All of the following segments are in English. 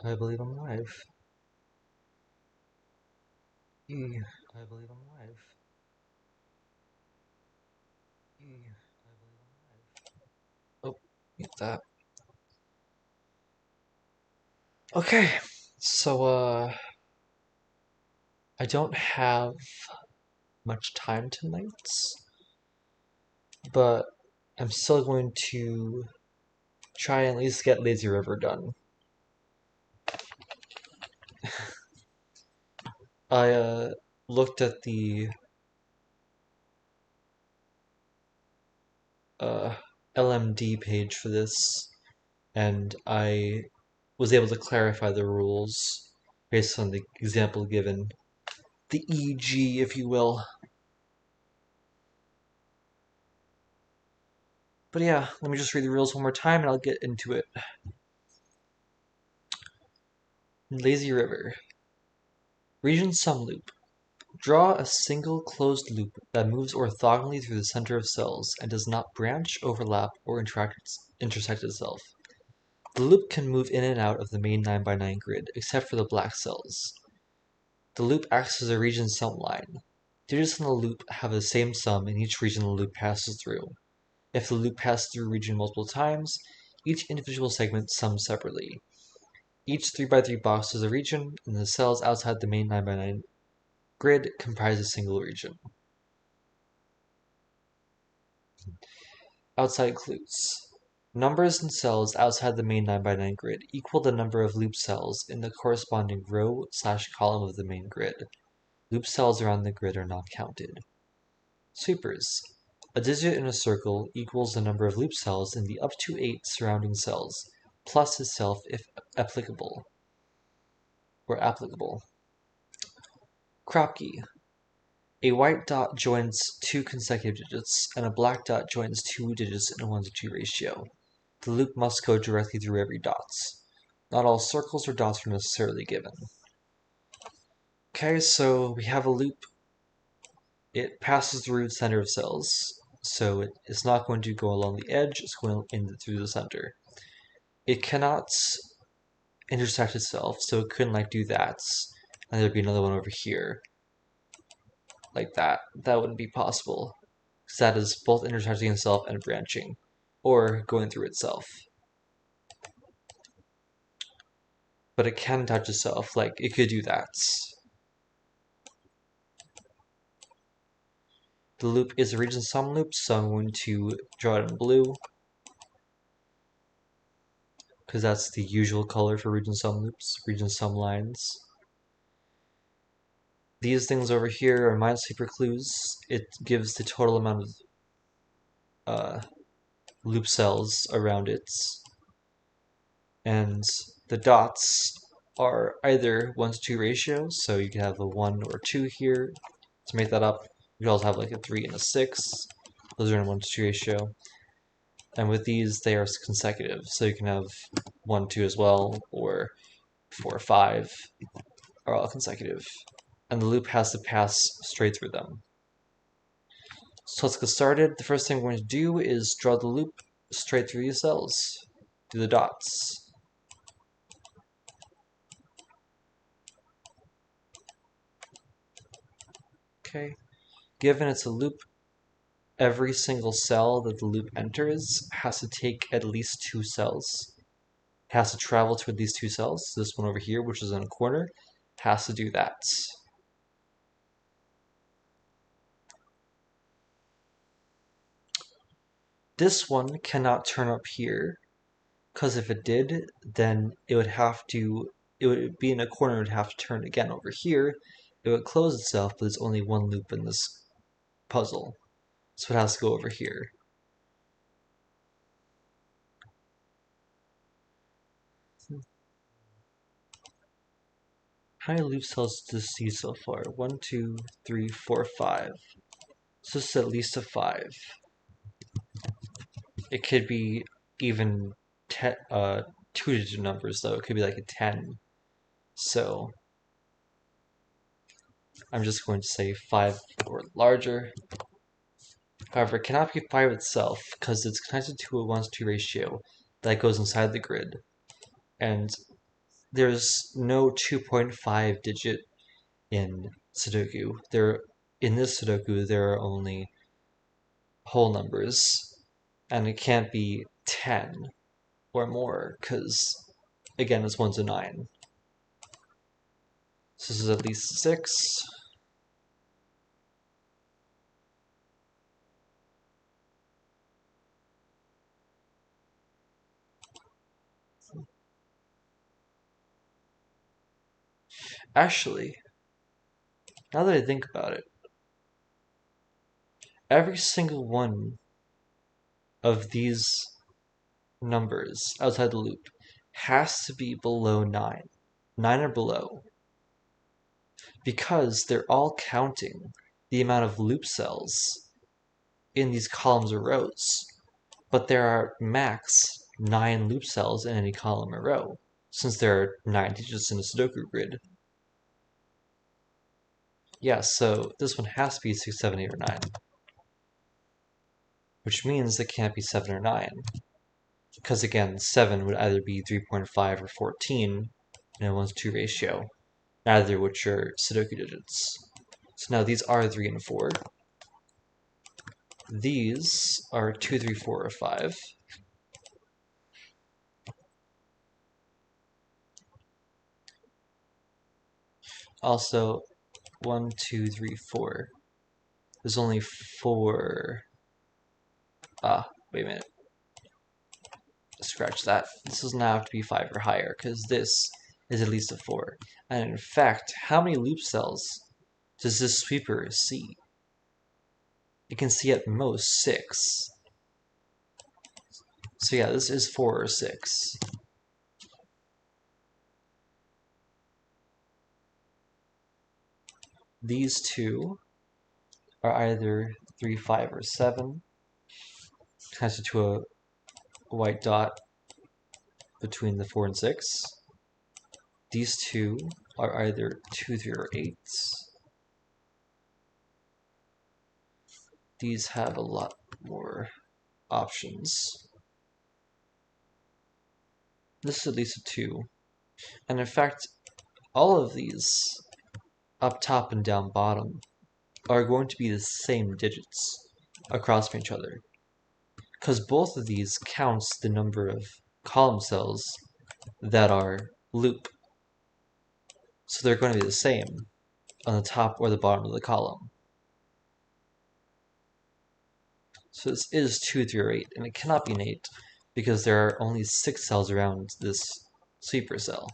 I believe I'm live. I believe I'm live. I believe I'm live. Oh, mute that. Okay, so I don't have much time tonight, but I'm still going to try and at least get Lazy River done. I looked at the uh, LMD page for this, and I was able to clarify the rules based on the example given. The EG, if you will. But yeah, let me just read the rules one more time and I'll get into it. Lazy River. Region Sum Loop. Draw a single closed loop that moves orthogonally through the center of cells and does not branch, overlap, or intersect itself. The loop can move in and out of the main 9x9 grid, except for the black cells. The loop acts as a region sum line. Digits in the loop have the same sum in each region the loop passes through. If the loop passes through a region multiple times, each individual segment sums separately. Each 3x3 box is a region, and the cells outside the main 9x9 grid comprise a single region. Outside clues. Numbers in cells outside the main 9x9 grid equal the number of loop cells in the corresponding row/column of the main grid. Loop cells around the grid are not counted. Sweepers. A digit in a circle equals the number of loop cells in the up to 8 surrounding cells, plus itself if applicable. Crop key. A white dot joins two consecutive digits, and a black dot joins two digits in a 1:2 ratio. The loop must go directly through every dot. Not all circles or dots are necessarily given. Okay, so we have a loop. It passes through the center of cells, so it's not going to go along the edge, it's going through the center. It cannot intersect itself, so it couldn't do that, and there'd be another one over here, like that. That wouldn't be possible, because that is both intersecting itself and branching, or going through itself. But it can touch itself, it could do that. The loop is a region sum loop, so I'm going to draw it in blue, because that's the usual color for region sum loops, region sum lines. These things over here are Minesweeper clues. It gives the total amount of loop cells around it. And the dots are either 1:2 ratio, so you can have a 1 or 2 here to make that up. You can also have a 3 and a 6. Those are in 1:2 ratio. And with these, they are consecutive, so you can have 1, 2 as well, or 4, 5 are all consecutive. And the loop has to pass straight through them. So let's get started. The first thing we're going to do is draw the loop straight through these cells. Do the dots. Okay. Given it's a loop, every single cell that the loop enters has to take at least 2 cells. It has to travel to at least 2 cells. This one over here, which is in a corner, has to do that. This one cannot turn up here, because if it did, then it would be in a corner, it would have to turn again over here. It would close itself, but there's only one loop in this puzzle, so it has to go over here. How many loop cells does this see so far? 1, 2, 3, 4, 5. So this is at least a 5. It could be even 2-digit numbers, though. It could be like a 10. So I'm just going to say 5 or larger. However, it cannot be 5 itself, because it's connected to a 1:2 ratio that goes inside the grid. And there's no 2.5 digit in Sudoku. In this Sudoku, there are only whole numbers, and it can't be 10 or more, because, again, it's 1 to 9. So this is at least 6. Actually, now that I think about it, every single one of these numbers outside the loop has to be below 9. 9 or below. Because they're all counting the amount of loop cells in these columns or rows. But there are max 9 loop cells in any column or row, since there are 9 digits in a Sudoku grid. Yeah, so this one has to be 6, 7, 8, or 9. Which means it can't be 7 or 9. Because again, 7 would either be 3.5 or 14 in a 1:2 ratio, neither of which are Sudoku digits. So now these are 3 and 4. These are 2, 3, 4, or 5. Also, 1, 2, 3, 4. There's only 4. Wait a minute. Scratch that. This does not have to be 5 or higher, because this is at least a 4. And in fact, how many loop cells does this sweeper see? It can see at most 6. So yeah, this is 4 or 6. These two are either 3, 5, or 7, connected to a white dot between the 4 and 6. These two are either 2, 3, or 8. These have a lot more options. This is at least a 2. And in fact, all of these, up top and down bottom, are going to be the same digits across from each other. Because both of these counts the number of column cells that are loop. So they're going to be the same on the top or the bottom of the column. So this is 2, 3, or 8, and it cannot be an 8 because there are only 6 cells around this sweeper cell.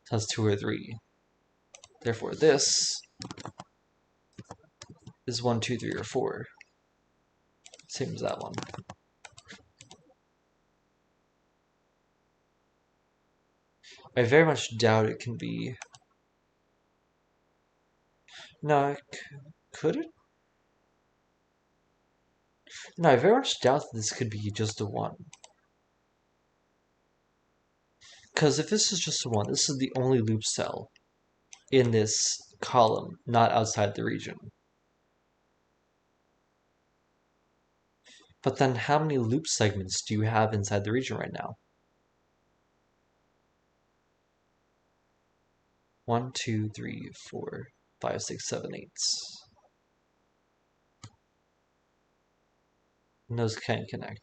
So that's 2 or 3. Therefore this is 1, 2, 3, or 4. Same as that one. I very much doubt it can be... No, could it? No, I very much doubt that this could be just a 1. Because if this is just a 1, this is the only loop cell in this column, not outside the region. But then how many loop segments do you have inside the region right now? 1, 2, 3, 4, 5, 6, 7, 8. And those can connect.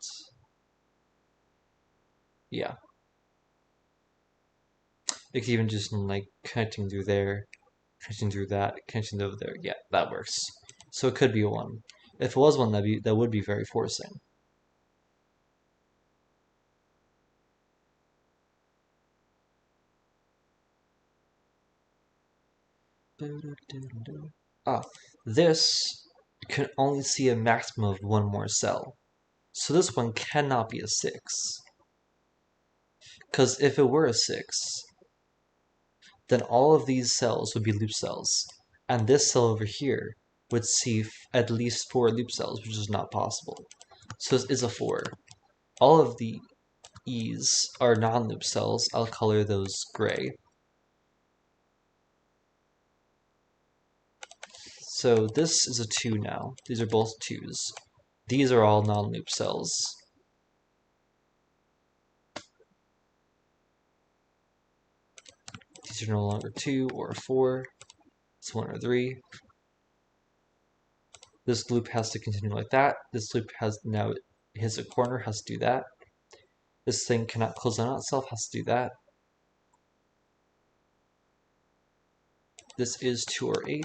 Yeah. It could even just like connecting through there, connecting through that, connecting over there. Yeah, that works. So it could be a 1. If it was 1, that would be very forcing. This can only see a maximum of 1 more cell. So this one cannot be a 6. Because if it were a 6, then all of these cells would be loop cells. And this cell over here would see at least 4 loop cells, which is not possible. So this is a 4. All of the E's are non-loop cells. I'll color those gray. So this is a 2 now. These are both 2's. These are all non-loop cells. These are no longer 2 or 4. It's 1 or 3. This loop has to continue like that. This loop has now hits a corner, has to do that. This thing cannot close on itself, has to do that. This is 2 or 8.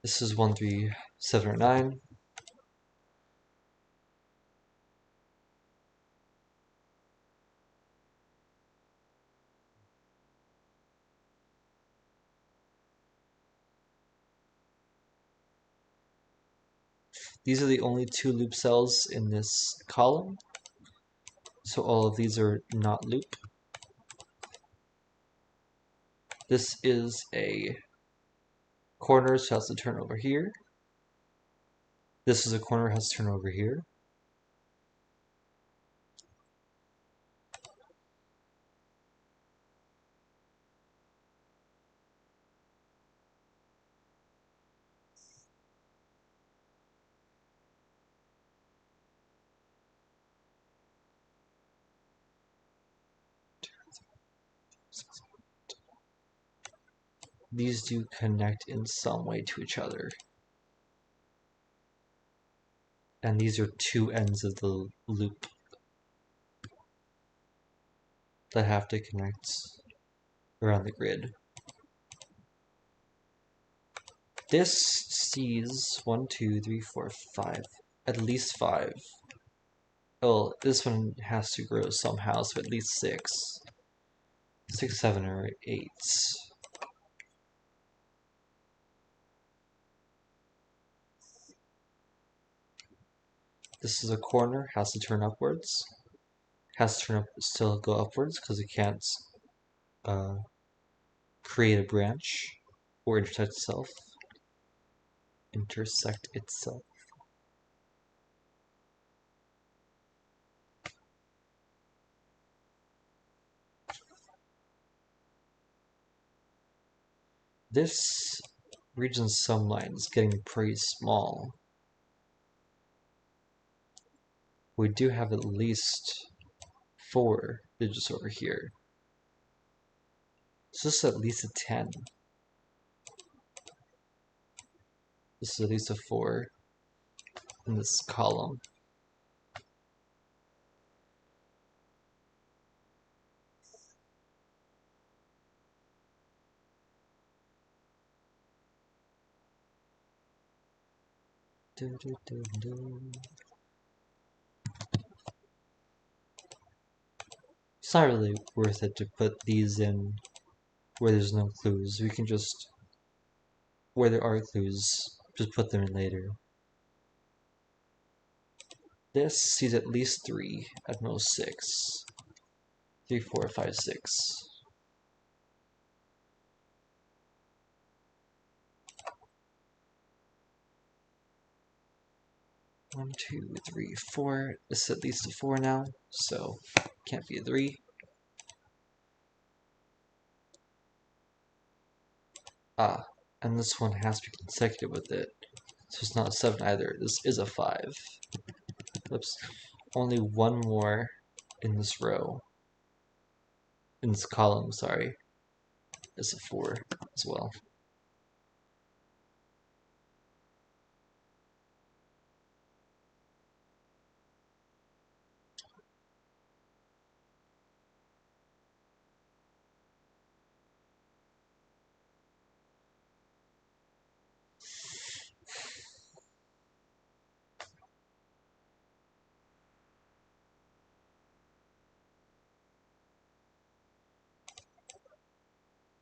This is 1, 3, 7, or 9. These are the only 2 loop cells in this column. So all of these are not loop. This is a corner, so it has to turn over here. This is a corner, has to turn over here. These do connect in some way to each other. And these are 2 ends of the loop that have to connect around the grid. This sees 1, 2, 3, 4, 5, at least 5. Well, this one has to grow somehow, so at least 6. 6, 7, or 8. This is a corner, has to turn upwards. Has to turn up, still go upwards because it can't create a branch or intersect itself. This region's sum line is getting pretty small. We do have at least 4 digits over here. So this is at least a 10. This is at least a 4 in this column. It's not really worth it to put these in where there's no clues. We can just, where there are clues, just put them in later. This sees at least 3, at most 6. 3, 4, 5, 6. 1, 2, 3, 4. This is at least a 4 now, so can't be a 3. And this one has to be consecutive with it. So it's not a 7 either. This is a 5. Oops. Only one more in this row. In this column, sorry. It's a 4 as well.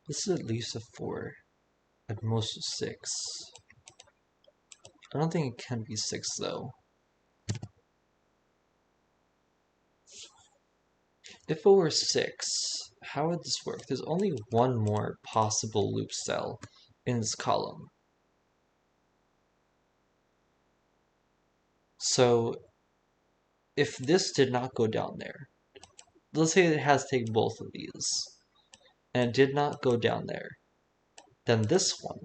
This is at least a 4. At most 6. I don't think it can be 6 though. If it were 6, how would this work? There's only one more possible loop cell in this column. So if this did not go down there, let's say it has to take both of these, and it did not go down there, then this one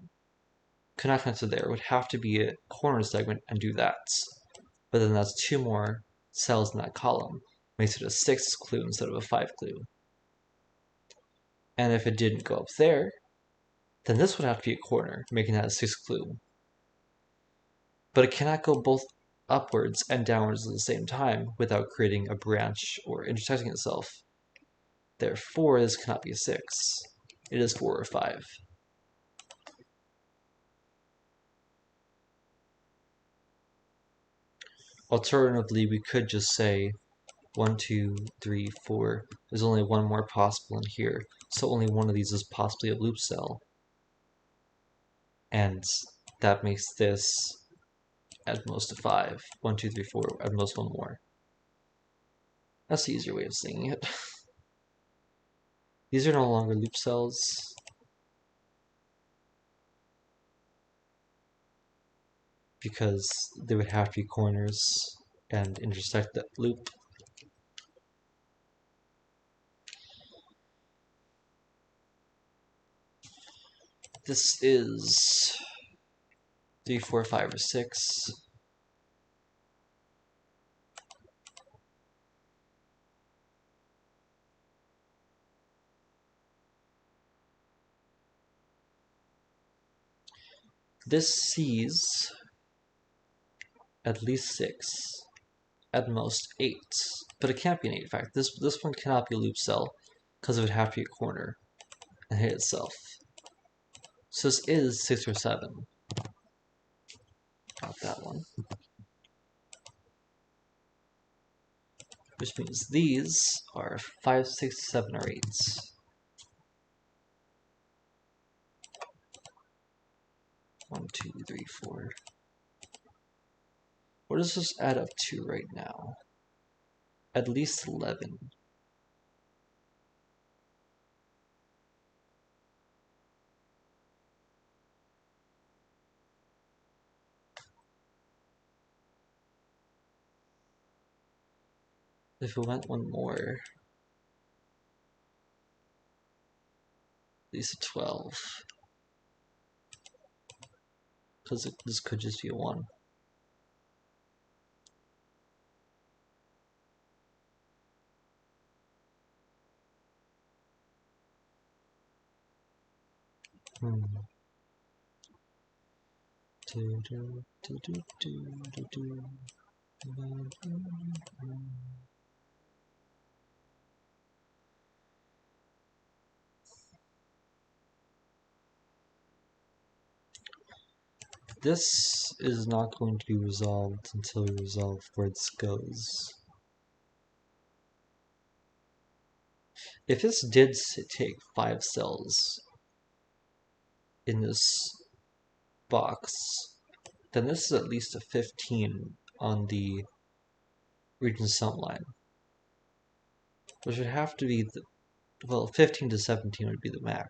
could not connect to there. It would have to be a corner segment and do that. But then that's 2 more cells in that column. Makes it a 6 clue instead of a 5 clue. And if it didn't go up there, then this would have to be a corner, making that a 6th clue. But it cannot go both upwards and downwards at the same time without creating a branch or intersecting itself. Therefore, this cannot be a 6. It is 4 or 5. Alternatively, we could just say 1, 2, 3, 4. There's only one more possible in here, so only one of these is possibly a loop cell. And that makes this at most a 5. 1, 2, 3, 4, at most one more. That's the easier way of saying it. These are no longer loop cells. Because they would have to be corners and intersect that loop. This is 3, 4, 5, or 6. This sees at least 6, at most 8, but it can't be an 8. In fact, this one cannot be a loop cell because it would have to be a corner and hit itself. So this is 6 or 7. Not that one. Which means these are 5, 6, 7, or 8. One, 2, 3, 4. What does this add up to right now? At least 11. If it went one more, at least a 12. Because this could just be a 1. This is not going to be resolved until we resolve where this goes. If this did take 5 cells in this box, then this is at least a 15 on the region sum line, which would have to be the, well, 15 to 17 would be the max.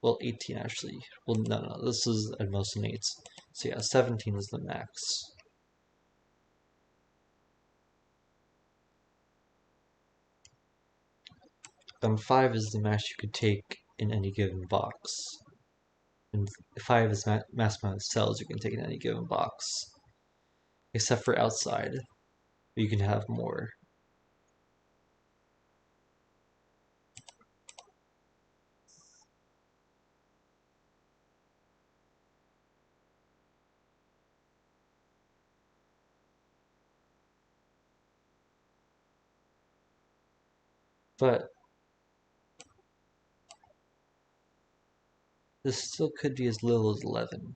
Well, 18 actually. Well, no, this is at most an 8. So yeah, 17 is the max. And 5 is the max you could take in any given box. And 5 is the max amount of cells you can take in any given box. Except for outside, you can have more. But this still could be as little as 11.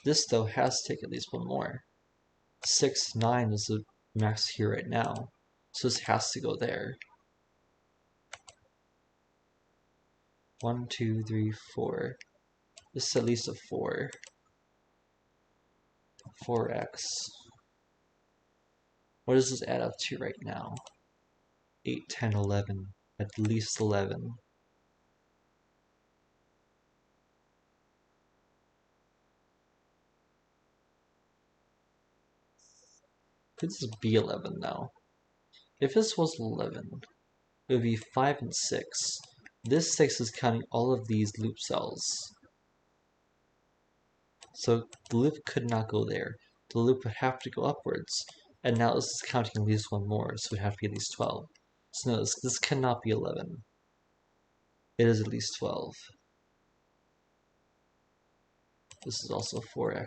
This, though, has to take at least one more. 6, 9 is the max here right now. So this has to go there. 1, 2, 3, 4. This is at least a 4. 4x. What does this add up to right now? 8, 10, 11. At least 11. Could this be 11 now? If this was 11, it would be 5 and 6. This 6 is counting all of these loop cells. So the loop could not go there. the loop would have to go upwards. And now this is counting at least one more, so it would have to be at least 12. So no, this cannot be 11. It is at least 12. This is also 4x.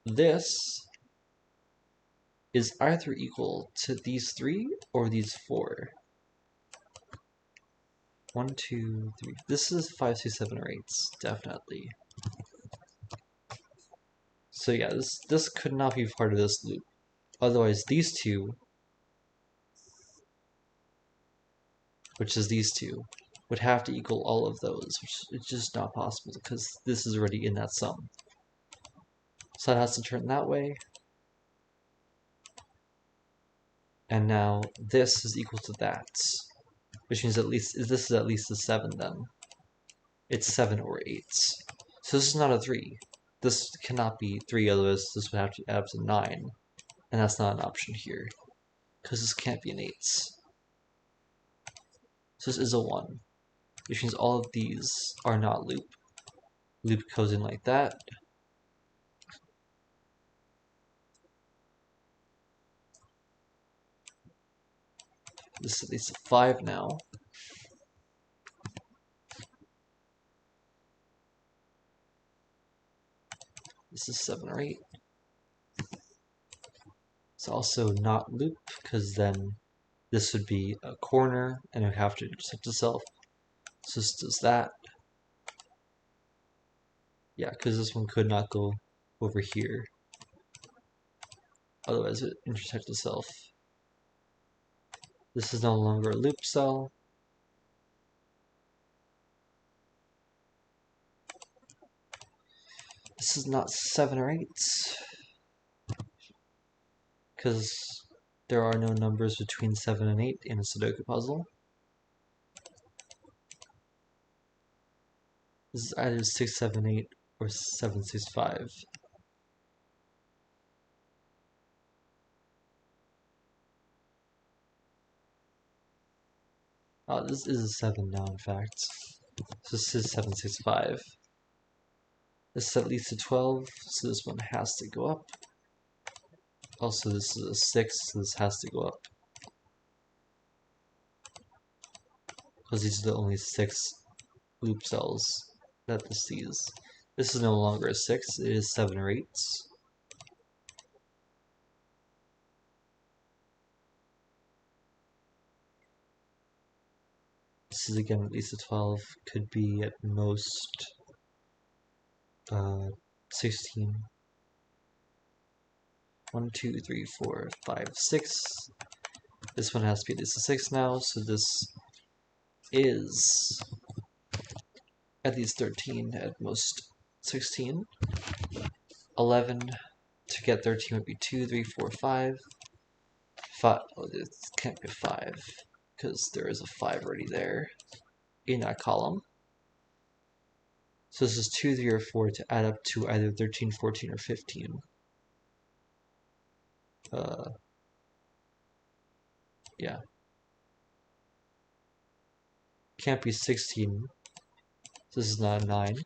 This is either equal to these 3 or these 4. 1, 2, 3. This is 5, 6, 7, or 8, definitely. So yeah, this could not be part of this loop. Otherwise, these two, which is these two, would have to equal all of those, which is just not possible because this is already in that sum. So that has to turn that way. And now this is equal to that, which means at least this is at least a 7 then. It's 7 or 8. So this is not a 3. This cannot be 3, otherwise this would have to add up to 9. And that's not an option here, because this can't be an 8. So this is a 1, which means all of these are not loop. Loop goes in like that. This is at least a 5 now. This is 7 or 8. It's also not loop, because then this would be a corner, and it would have to intersect itself. So this does that. Yeah, because this one could not go over here. Otherwise it would intersect itself. This is no longer a loop cell. This is not 7 or 8. Because there are no numbers between 7 and 8 in a Sudoku puzzle. This is either 6, 7, 8 or 7, 6, 5. Oh, this is a 7 now, in fact. So this is 7, 6, 5. This is at least a 12, so this one has to go up. Also, this is a 6, so this has to go up. Because these are the only 6 loop cells that this sees. This is no longer a 6, it is 7 or 8. This is again at least a 12, could be at most 16. 1, 2, 3, 4, 5, 6. This one has to be at least a 6 now, so this is at least 13, at most 16. 11, to get 13 would be 2, 3, 4, 5. 5, oh, this can't be 5, because there is a 5 already there in that column. So this is 2, 3, or 4 to add up to either 13, 14, or 15. Yeah. Can't be 16. This is not a 9.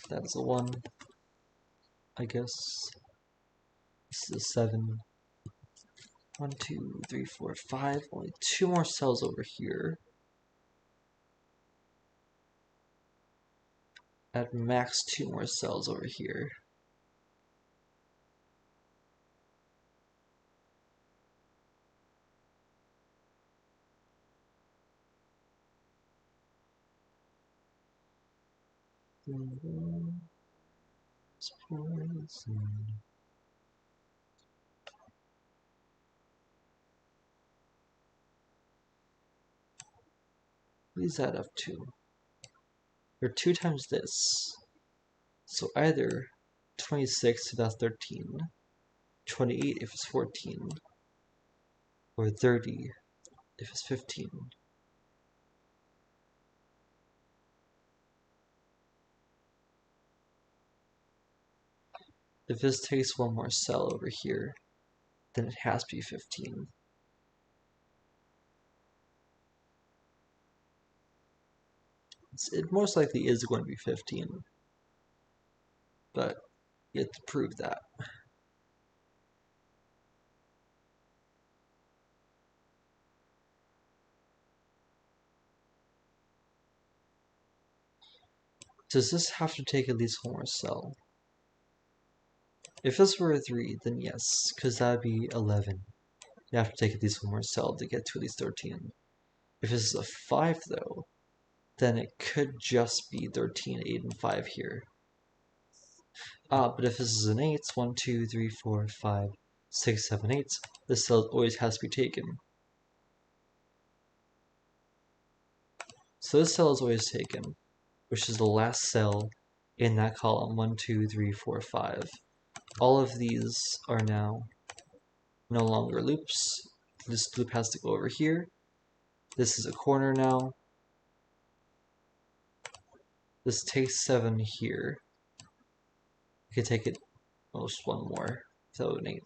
That's a 1, I guess. This is a 7. 1, 2, 3, 4, 5. Only 2 more cells over here. At max 2 more cells over here. What is that up to? Or 2 times this. So either 26 if that's 13, 28 if it's 14, or 30 if it's 15. If this takes one more cell over here, then it has to be 15. It most likely is going to be 15, but you have to prove that. Does this have to take at least one more cell? If this were a 3, then yes, because that would be 11. You have to take at least one more cell to get to at least 13. If this is a 5, though, then it could just be 13, 8, and 5 here. But if this is an 8, 1, 2, 3, 4, 5, 6, 7, 8, this cell always has to be taken. So this cell is always taken, which is the last cell in that column, 1, 2, 3, 4, 5. All of these are now no longer loops. This loop has to go over here. This is a corner now. This takes 7 here. We could take it almost one more, so an 8.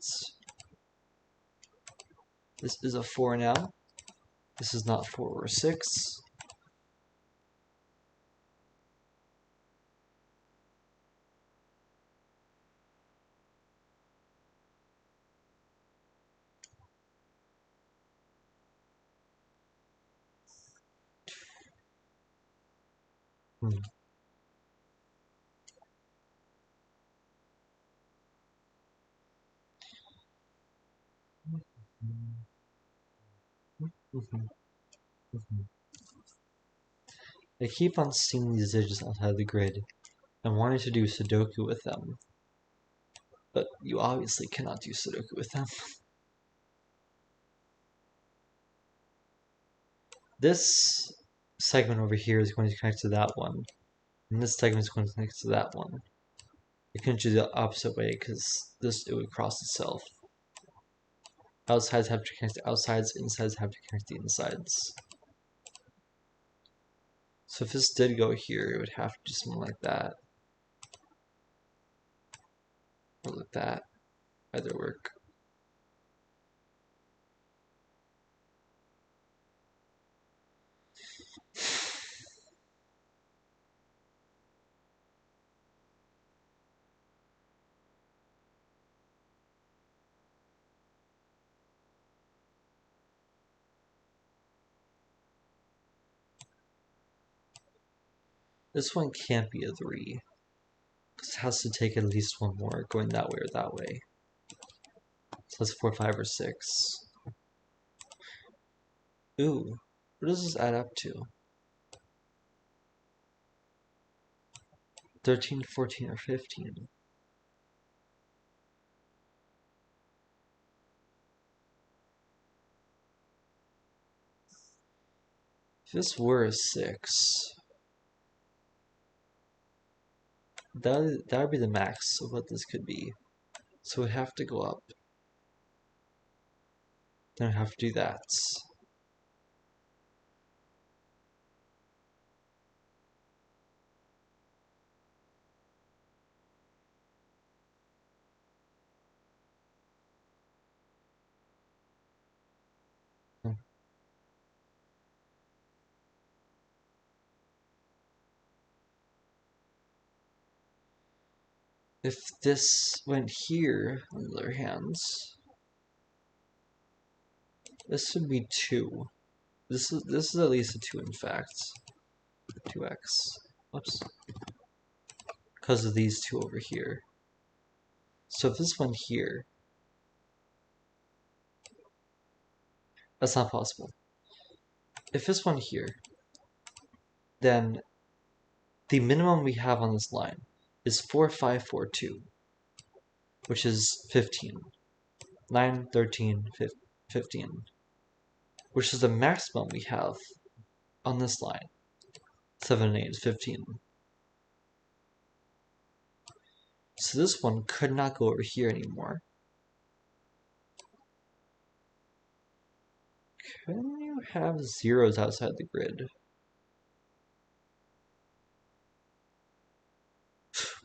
This is a 4 now. This is not 4 or 6. I keep on seeing these digits outside the grid and wanting to do Sudoku with them, but you obviously cannot do Sudoku with them. This segment over here is going to connect to that one, and this segment is going to connect to that one. You couldn't do the opposite way because it would cross itself. Outsides have to connect to outsides, insides have to connect to insides. So if this did go here, it would have to do something like that. Or like that. Either work. This one can't be a 3. Because it has to take at least one more going that way or that way. So that's 4, 5, or 6. Ooh, what does this add up to? 13, 14, or 15? If this were a 6, that would be the max of what this could be. So it would have to go up. Then I'd have to do that. If this went here, on the other hand, this would be 2. This is at least a 2 in fact. 2x. Whoops. Because of these two over here. So if this went here, that's not possible. If this went here, then the minimum we have on this line is 4, 5, 4, 2, which is 15. 9, 13, 15, which is the maximum we have on this line. 7 and 8 is 15. So this one could not go over here anymore. Can you have zeros outside the grid?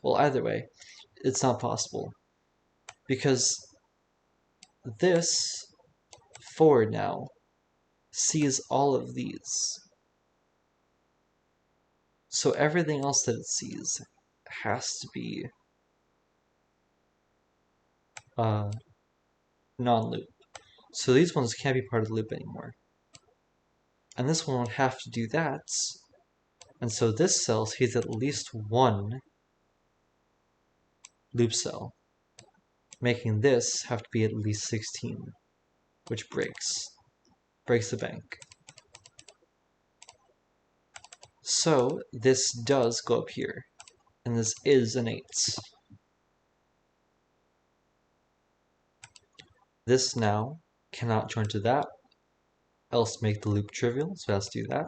Well, either way, it's not possible. Because this 4 now sees all of these. So everything else that it sees has to be non-loop. So these ones can't be part of the loop anymore. And this one would have to do that. And so this cell sees at least one loop cell, making this have to be at least 16, which breaks the bank. So this does go up here, and this is an 8. This now cannot join to that, else make the loop trivial, so let's do that.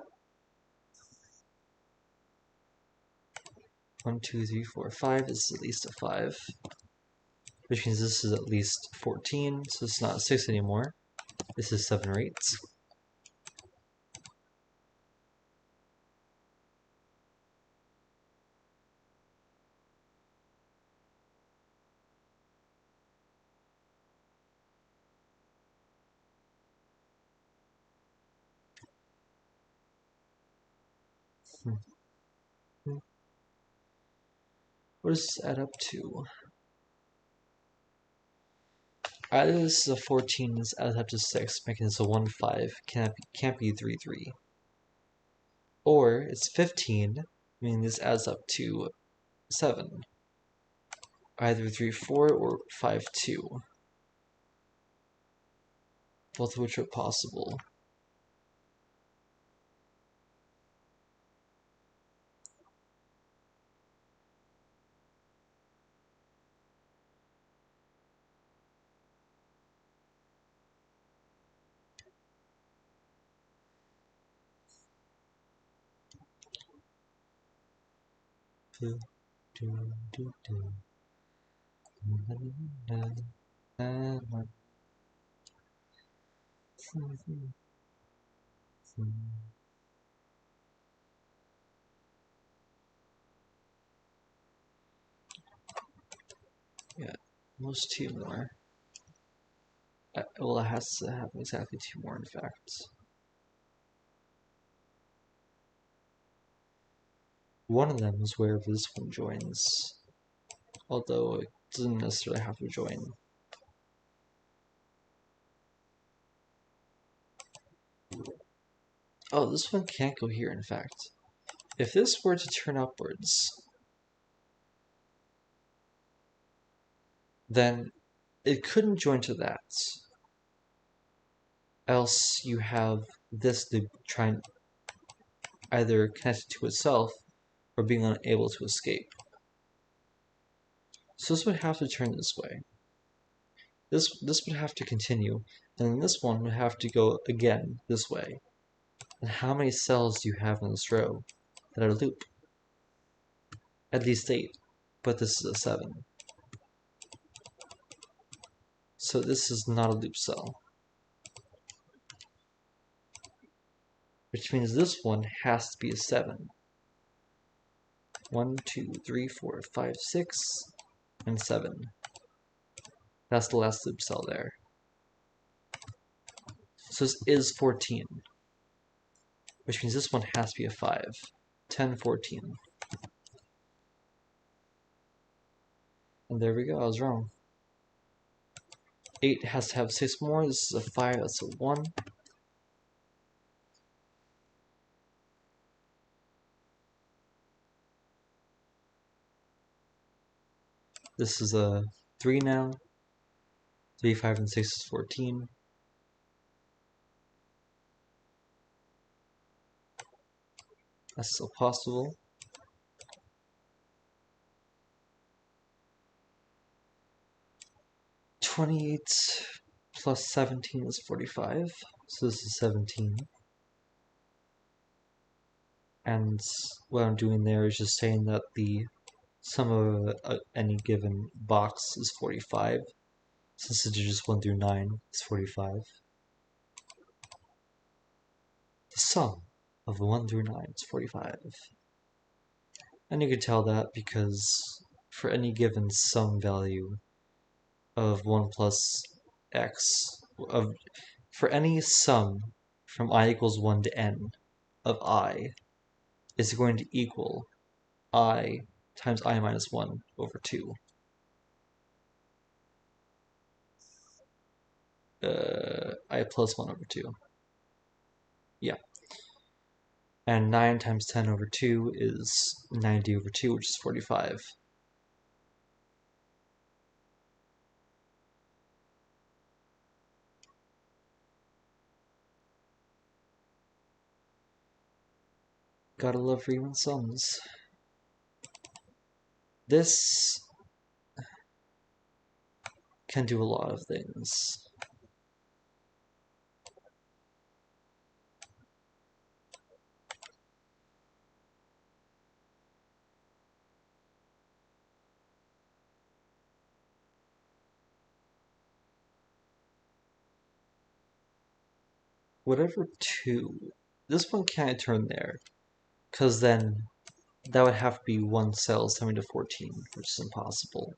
1, 2, 3, 4, 5 is at least a 5, which means this is at least 14, so it's not a 6 anymore. This is 7 or 8. What does this add up to? Either this is a 14, this adds up to 6, making this a 1, 5, can't be 3, 3. Or it's 15, meaning this adds up to 7. Either 3, 4 or 5, 2. Both of which are possible. Yeah, almost 2 more. Well, it has to have exactly 2 more, in fact. One of them is wherever this one joins, although it doesn't necessarily have to join. Oh, this one can't go here, in fact. If this were to turn upwards, then it couldn't join to that. Else you have this loop trying either connected to itself or being unable to escape. So this would have to turn this way. This would have to continue, and then this one would have to go again this way. And how many cells do you have in this row that are loop? At least 8, but this is a 7. So this is not a loop cell. Which means this one has to be a 7. 1, 2, 3, 4, 5, 6, and 7. That's the last loop cell there. So this is 14. Which means this one has to be a 5. 10, 14. And there we go, I was wrong. 8 has to have 6 more. This is a 5, that's a 1. This is a 3 now. 3, 5, and 6 is 14. That's still possible. +28 plus 17 is 45. So this is 17. And what I'm doing there is just saying that the sum of any given box is 45. Since the digits 1 through 9 is 45. The sum of 1 through 9 is 45. And you can tell that because for any given sum value of 1 plus x, for any sum from I equals 1 to n of I is going to equal I times I minus 1 over 2. I plus 1 over 2. Yeah. And 9 times 10 over 2 is 90 over 2, which is 45. Gotta love Riemann sums. This can do a lot of things. Whatever 2, this one can't turn there, because then that would have to be one cell summing to 14, which is impossible.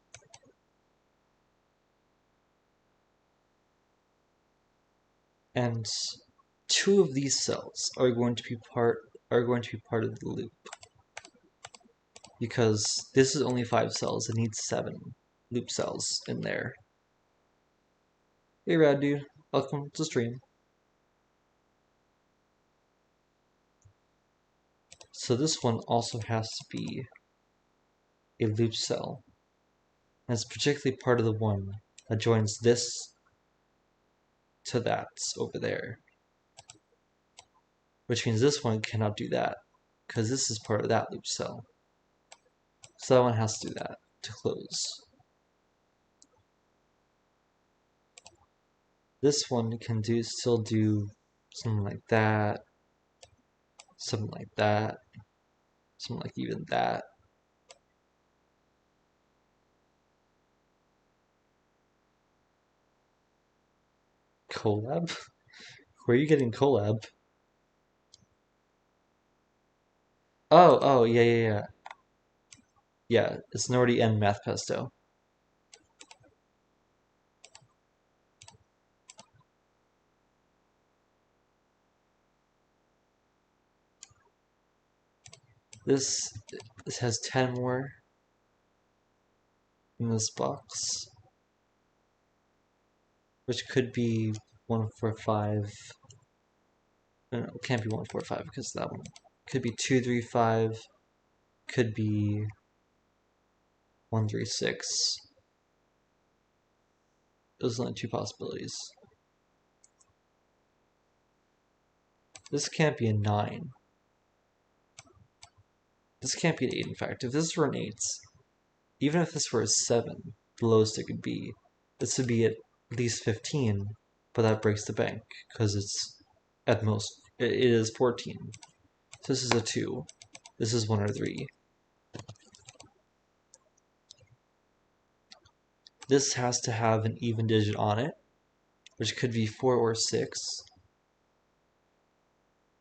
And 2 of these cells are going to be part of the loop, because this is only 5 cells. It needs 7 loop cells in there. Hey, Rad Dude, welcome to the stream. So this one also has to be a loop cell, and it's particularly part of the one that joins this to that over there, which means this one cannot do that because this is part of that loop cell. So that one has to do that to close. This one can still do something like that, something like that, something like even that. Collab? Where are you getting collab? Oh, yeah. Yeah, it's Nordy and MathPesto. This has 10 more in this box, which could be 145. No, it can't be 145 because that one could be 235, could be 136. Those are only 2 possibilities. This can't be a 9. This can't be an 8, in fact. If this were an 8, even if this were a 7, the lowest it could be, this would be at least 15, but that breaks the bank, because it's at most, it is 14. So this is a 2. This is 1 or 3. This has to have an even digit on it, which could be 4 or 6.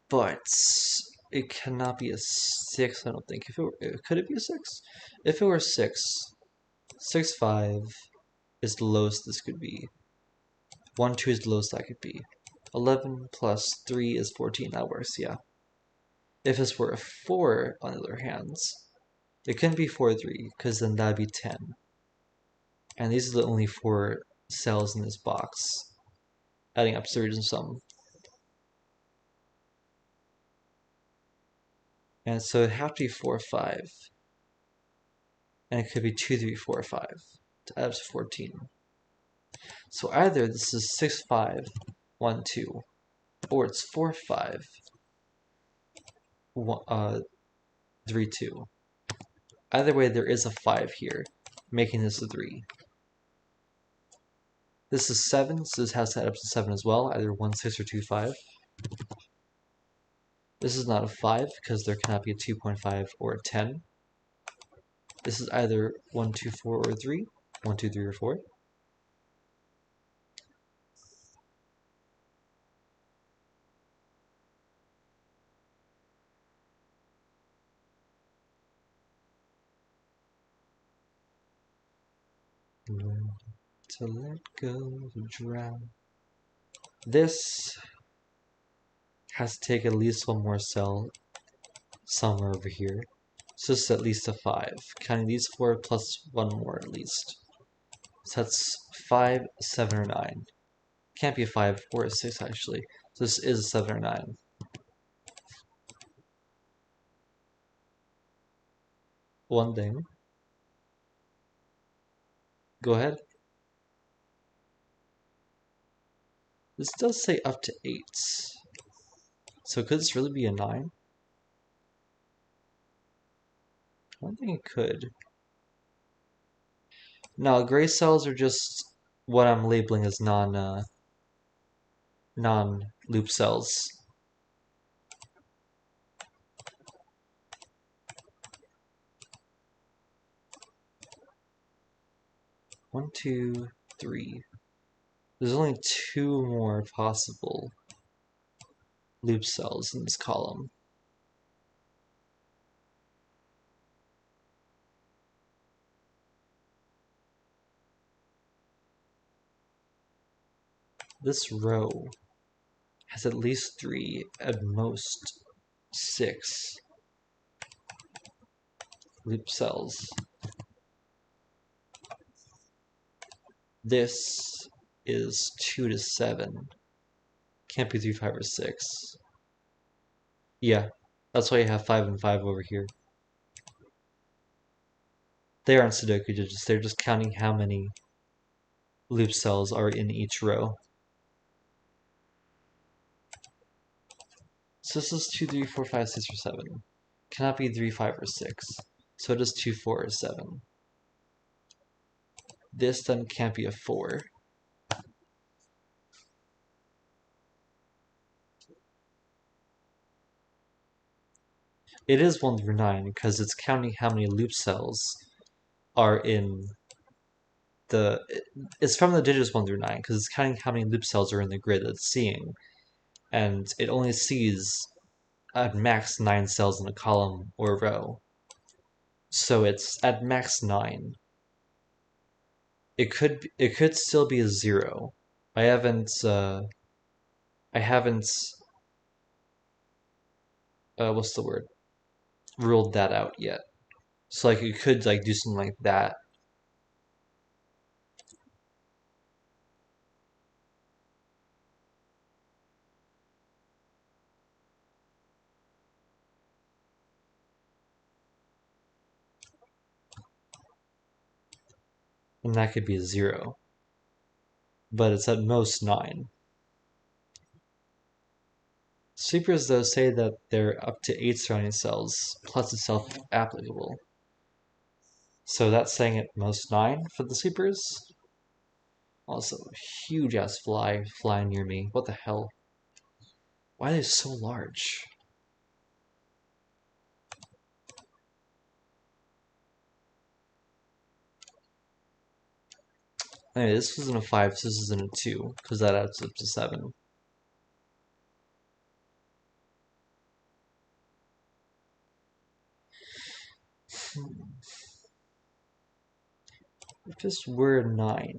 But it cannot be a 6, I don't think. Could it be a 6? If it were 6, 6, 5 is the lowest this could be. 1, 2 is the lowest that could be. 11 plus 3 is 14, that works, yeah. If this were a 4, on the other hand, it couldn't be 4, 3, because then that'd be 10. And these are the only 4 cells in this box, adding up to the original sum. And so it'd have to be 4, 5. And it could be 2, 3, 4, 5 to add up to 14. So either this is 6, 5, 1, 2, or it's 4, 5, 3, 2. Either way, there is a 5 here, making this a 3. This is 7, so this has to add up to 7 as well, either 1, 6, or 2, 5. This is not a 5, because there cannot be a 2.5 or a 10. This is either 1, 2, 4, or 3. 1, 2, 3, or 4. Learn to let go, to drown. This has to take at least one more cell somewhere over here. So this is at least a 5. Counting these 4 plus one more at least. So that's 5, 7, or 9. Can't be a 5 or a 6 actually. So this is a 7 or 9. One thing. Go ahead. This does say up to 8. So could this really be a 9? I don't think it could. No, gray cells are just what I'm labeling as non-loop cells. One, two, three. There's only 2 more possible loop cells in this column. This row has at least 3, at most 6 loop cells. This is 2 to 7. Can't be 3, 5, or 6. Yeah, that's why you have 5 and 5 over here. They aren't Sudoku digits, they're just counting how many loop cells are in each row. So this is 2, 3, 4, 5, 6, or 7. Cannot be 3, 5, or 6. So it is 2, 4, or 7. This then can't be a 4. It is 1 through 9 because it's counting how many loop cells are in the... It's from the digits 1 through 9 because it's counting how many loop cells are in the grid it's seeing. And it only sees at max 9 cells in a column or row. So it's at max 9. It could still be a 0. I haven't what's the word? Ruled that out yet. So like you could like do something like that. And that could be a 0. But it's at most 9. Sweepers though say that they're up to 8 surrounding cells, plus a self-applicable. So that's saying at most 9 for the sweepers. Also, huge ass fly flying near me. What the hell? Why are they so large? Anyway, this wasn't a 5, so this isn't a 2, because that adds up to 7. If this were a 9,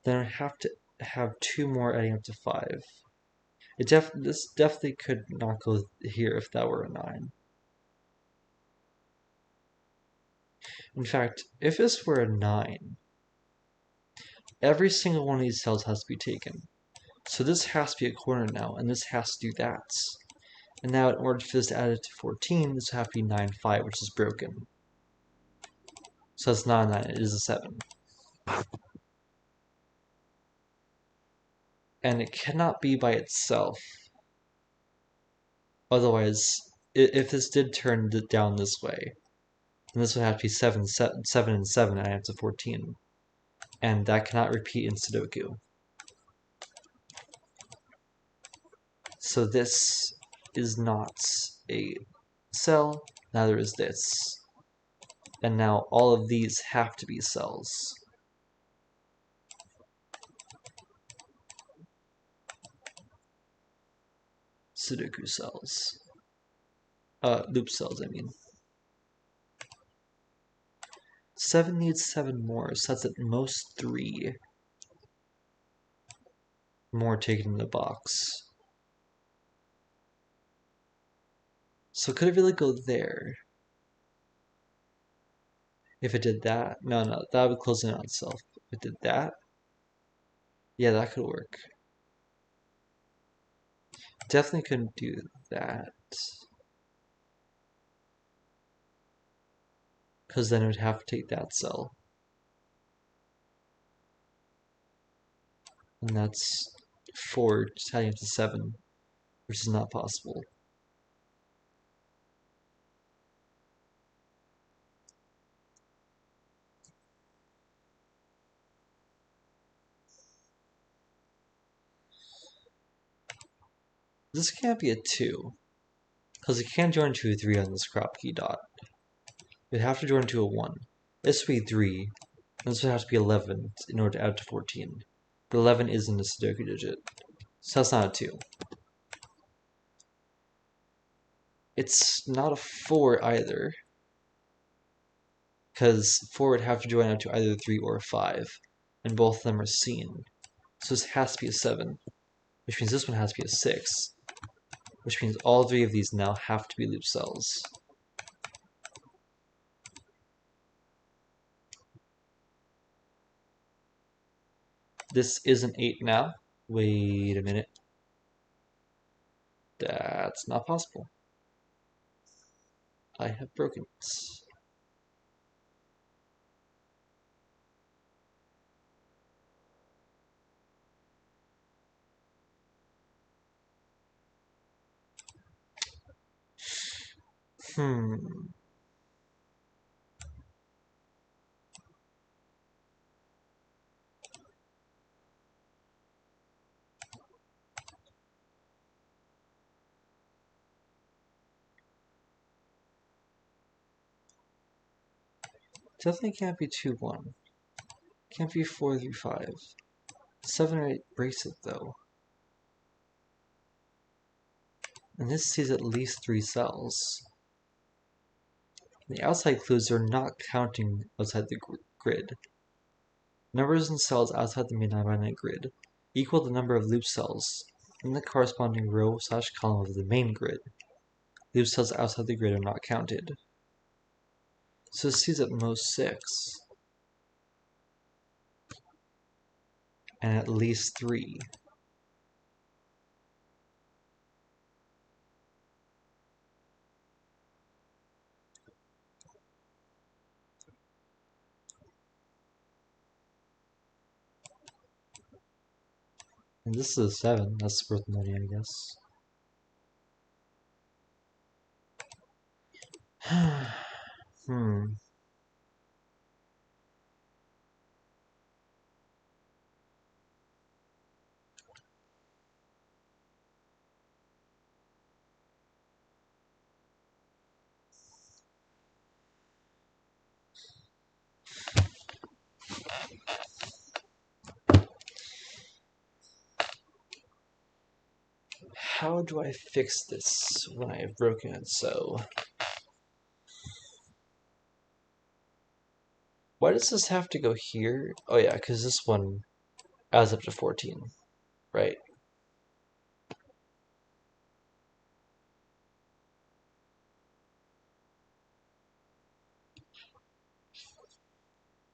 then I'd have to have 2 more adding up to 5. This definitely could not go here if that were a 9. In fact, if this were a 9, every single one of these cells has to be taken. So this has to be a corner now, and this has to do that. And now in order for this to add it to 14, this would have to be 9, 5, which is broken. So that's not a 9, it is a 7. And it cannot be by itself. Otherwise, if this did turn down this way, then this would have to be 7, 7 and 7, and I have to 14. And that cannot repeat in Sudoku. So this is not a cell, neither is this. And now all of these have to be cells. Sudoku cells. Loop cells, I mean. 7 needs 7 more, so that's at most 3 more taken in the box. So could it really go there? If it did that? No, that would close in on itself. If it did that? Yeah, that could work. Definitely couldn't do that. Because then it would have to take that cell. And that's 4 just adding up to 7, which is not possible. This can't be a 2, because it can't join to a 3 on this crop key dot. It'd have to join to a 1. This would be 3, and this would have to be 11 in order to add to 14. But 11 isn't a Sudoku digit, so that's not a 2. It's not a 4 either, because 4 would have to join out to either 3 or 5, and both of them are seen. So this has to be a 7, which means this one has to be a 6, which means all 3 of these now have to be loop cells. This is an 8 now. Wait a minute. That's not possible. I have broken it. Hmm. Definitely can't be 2, 1. Can't be 4, 3, 5. 7 or 8 breaks it though. And this sees at least 3 cells. The outside clues are not counting outside the grid. Numbers and cells outside the non-binary grid equal the number of loop cells in the corresponding row/column of the main grid. Loop cells outside the grid are not counted. So this sees at most 6. And at least 3. And this is a 7, that's worth noting, I guess. How do I fix this when I have broken it so? Why does this have to go here? Oh yeah, because this one adds up to 14, right?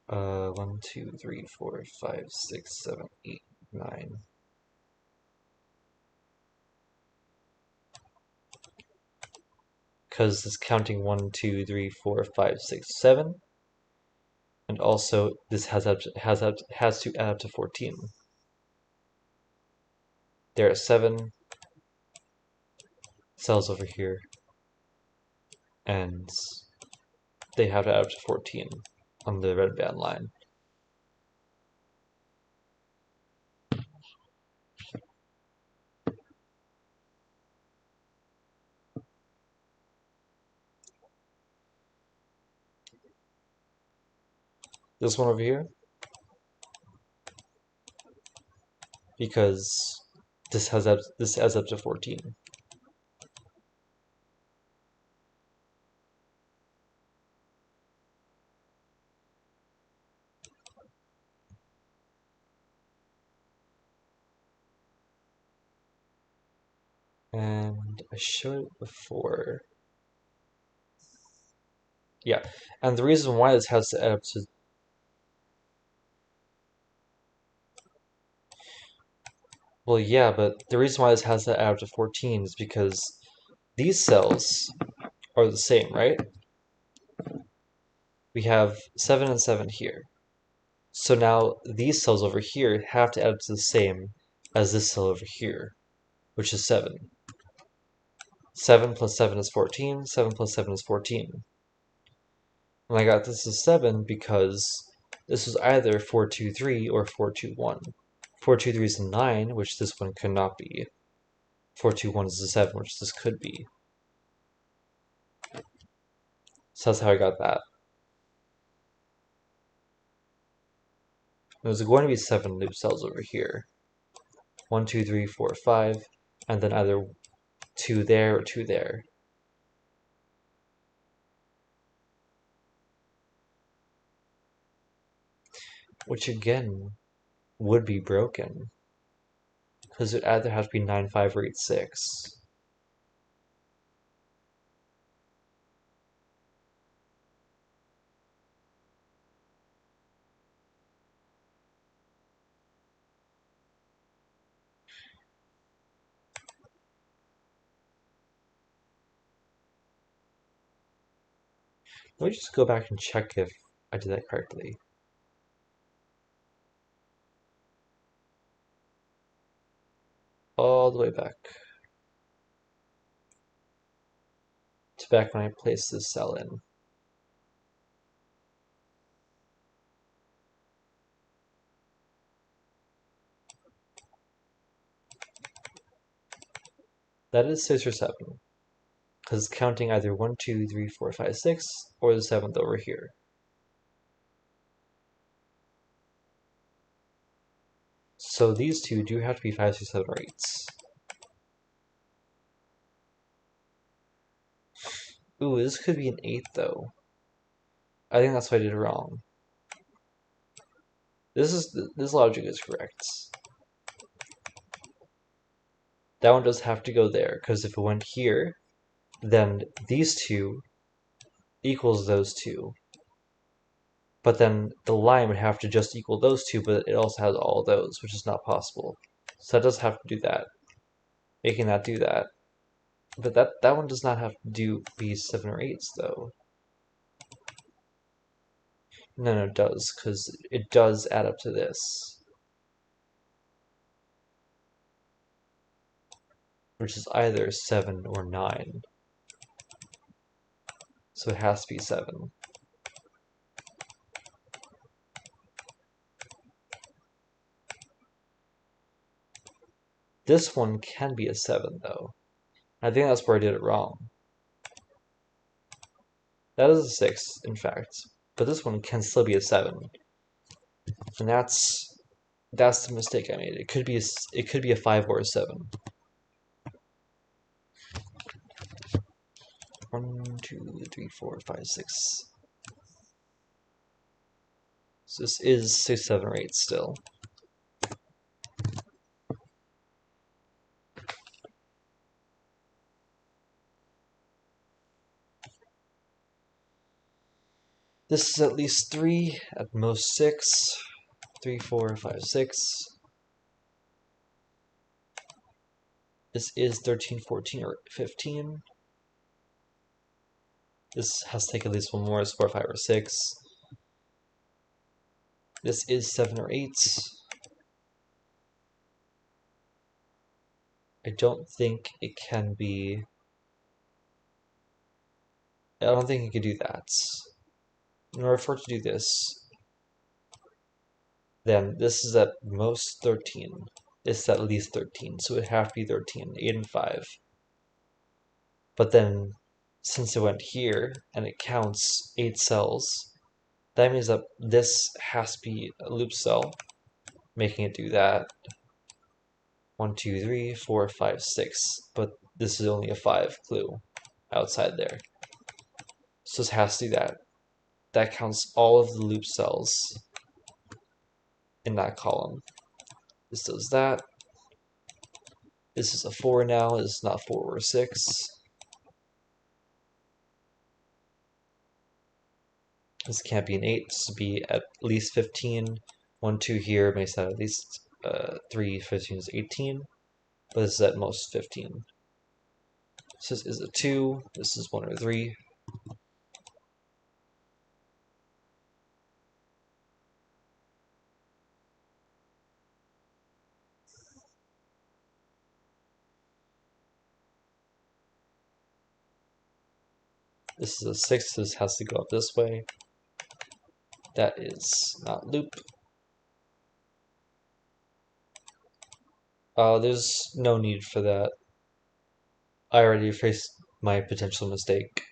One, two, three, four, five, six, 7, 8, 9. Because it's counting 1, 2, 3, 4, 5, 6, 7. And also, this has to add up to 14. There are 7 cells over here, and they have to add up to 14 on the red band line. This one over here, because this adds up to 14. And I showed it before. Yeah, and the reason why this has to add up to well, yeah, but the reason why this has to add up to 14 is because these cells are the same, right? We have 7 and 7 here. So now these cells over here have to add up to the same as this cell over here, which is 7. 7 plus 7 is 14, 7 plus 7 is 14. And I got this as 7 because this was either 423 or 421. 423 is a 9, which this one could not be. 421 is a 7, which this could be. So that's how I got that. There's going to be 7 loop cells over here. 1, 2, 3, 4, 5, and then either 2 there or 2 there. Which again would be broken, because it either has to be 9, 5, or 8, 6. Let me just go back and check if I did that correctly. All the way back to back when I placed this cell in. That is 6 or 7, because it's counting either 1, 2, 3, 4, 5, 6, or the 7th over here. So these two do have to be 5, 6, 7, or 8s. Ooh, this could be an 8 though. I think that's why I did it wrong. This logic is correct. That one does have to go there, because if it went here, then these two equals those two. But then the line would have to just equal those two, but it also has all those, which is not possible. So that does have to do that, making that do that. But that one does not have to do be 7 or 8s, though. No, it does, because it does add up to this, which is either 7 or 9. So it has to be 7. This one can be a 7, though. I think that's where I did it wrong. That is a 6, in fact. But this one can still be a 7. And that's the mistake I made. It could be a 5 or a 7. 1, 2, 3, 4, 5, 6. So this is 6, 7, or 8 still. This is at least 3, at most 6. 3, 4, 5, 6. This is 13, 14, or 15. This has to take at least one more, it's 4, 5, or 6. This is 7 or 8. I don't think it can be... I don't think it can do that. In order for it to do this, then this is at most 13. This is at least 13, so it would have to be 13, 8 and 5. But then, since it went here, and it counts 8 cells, That means that this has to be a loop cell, making it do that. 1, 2, 3, 4, 5, 6. But this is only a 5 clue outside there. So this has to do that. That counts all of the loop cells in that column. This does that. This is a 4 now. This is not 4 or 6. This can't be an 8. This would be at least 15. 1, 2 here makes that at least 3, 15 is 18. But this is at most 15. So this is a 2. This is 1 or 3. This is a 6. So this has to go up this way. That is not loop. There's no need for that. I already faced my potential mistake.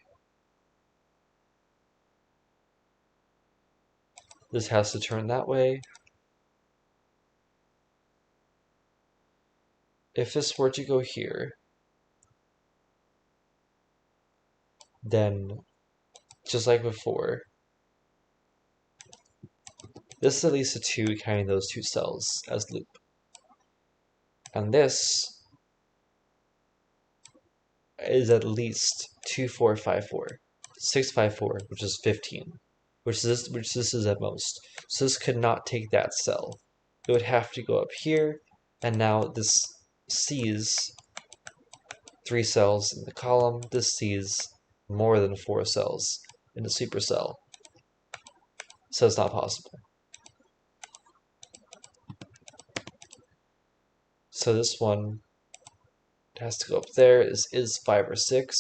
This has to turn that way. If this were to go here, then just like before, this is at least a 2 counting those 2 cells as loop. And this is at least 2, 4, 5, 4. 6, 5, 4, which is 15. Which this is at most. So this could not take that cell. It would have to go up here, and now this sees 3 cells in the column. This sees more than 4 cells in the supercell. So it's not possible. So this one has to go up there. This is 5 or 6.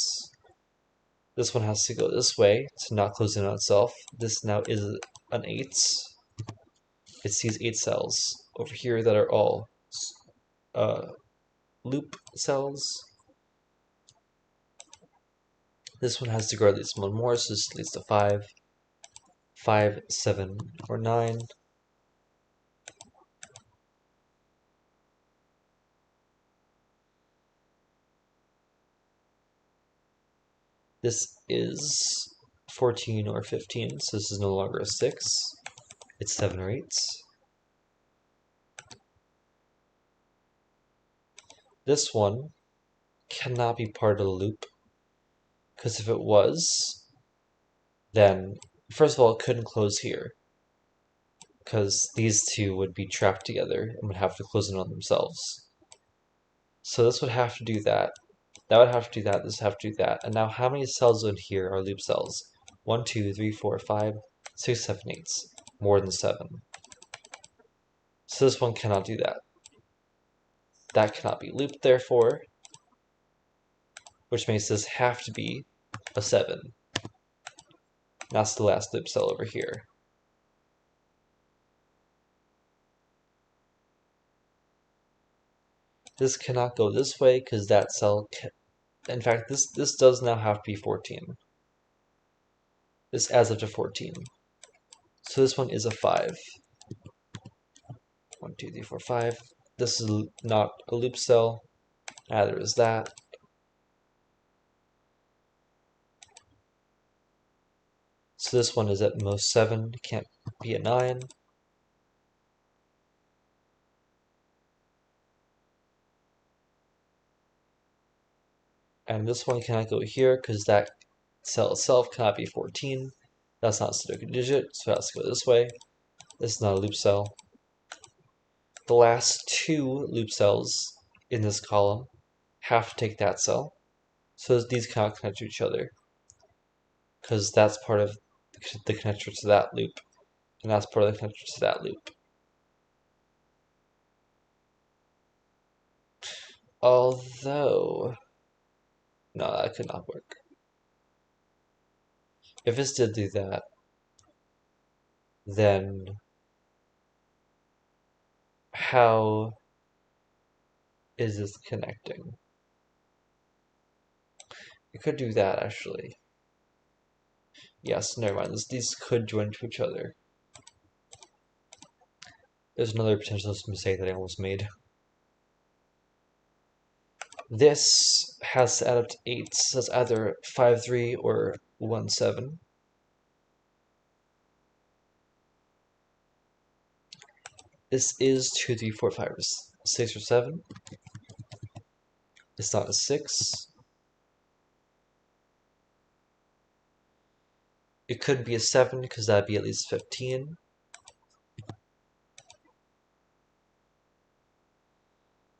This one has to go this way to not close in on itself. This now is an 8. It sees 8 cells over here that are all loop cells. This one has to grow at least 1 more, so this leads to 5. 5, 7, or 9. This is 14 or 15, so this is no longer a 6. It's 7 or 8. This one cannot be part of the loop, because if it was, then first of all, it couldn't close here, because these two would be trapped together and would have to close in on themselves. So this would have to do that. That would have to do that. This would have to do that. And now how many cells in here are loop cells? 1, 2, 3, 4, 5, 6, 7, 8. More than 7. So this one cannot do that. That cannot be looped, therefore, which makes this have to be a 7. That's the last loop cell over here. This cannot go this way because that cell in fact, this does now have to be 14. This adds up to 14. So this one is a 5. 1, 2, 3, 4, 5. This is not a loop cell. Neither is that. So this one is at most 7. It can't be a 9. And this one cannot go here because that cell itself cannot be 14. That's not a Sudoku digit, so it has to go this way. This is not a loop cell. The last 2 loop cells in this column have to take that cell. So these cannot connect to each other because that's part of the connector to that loop, and that's part of the connector to that loop. Although, no, that could not work. If this did do that, then how is this connecting? It could do that, actually. Yes, never mind. These could join to each other. There's another potential mistake that I almost made. This has to add up to 8, so it's either 5, 3 or 1, 7. This is 2, 3, 4, 5, or 6 or 7. It's not a 6. It could be a 7 because that'd be at least 15.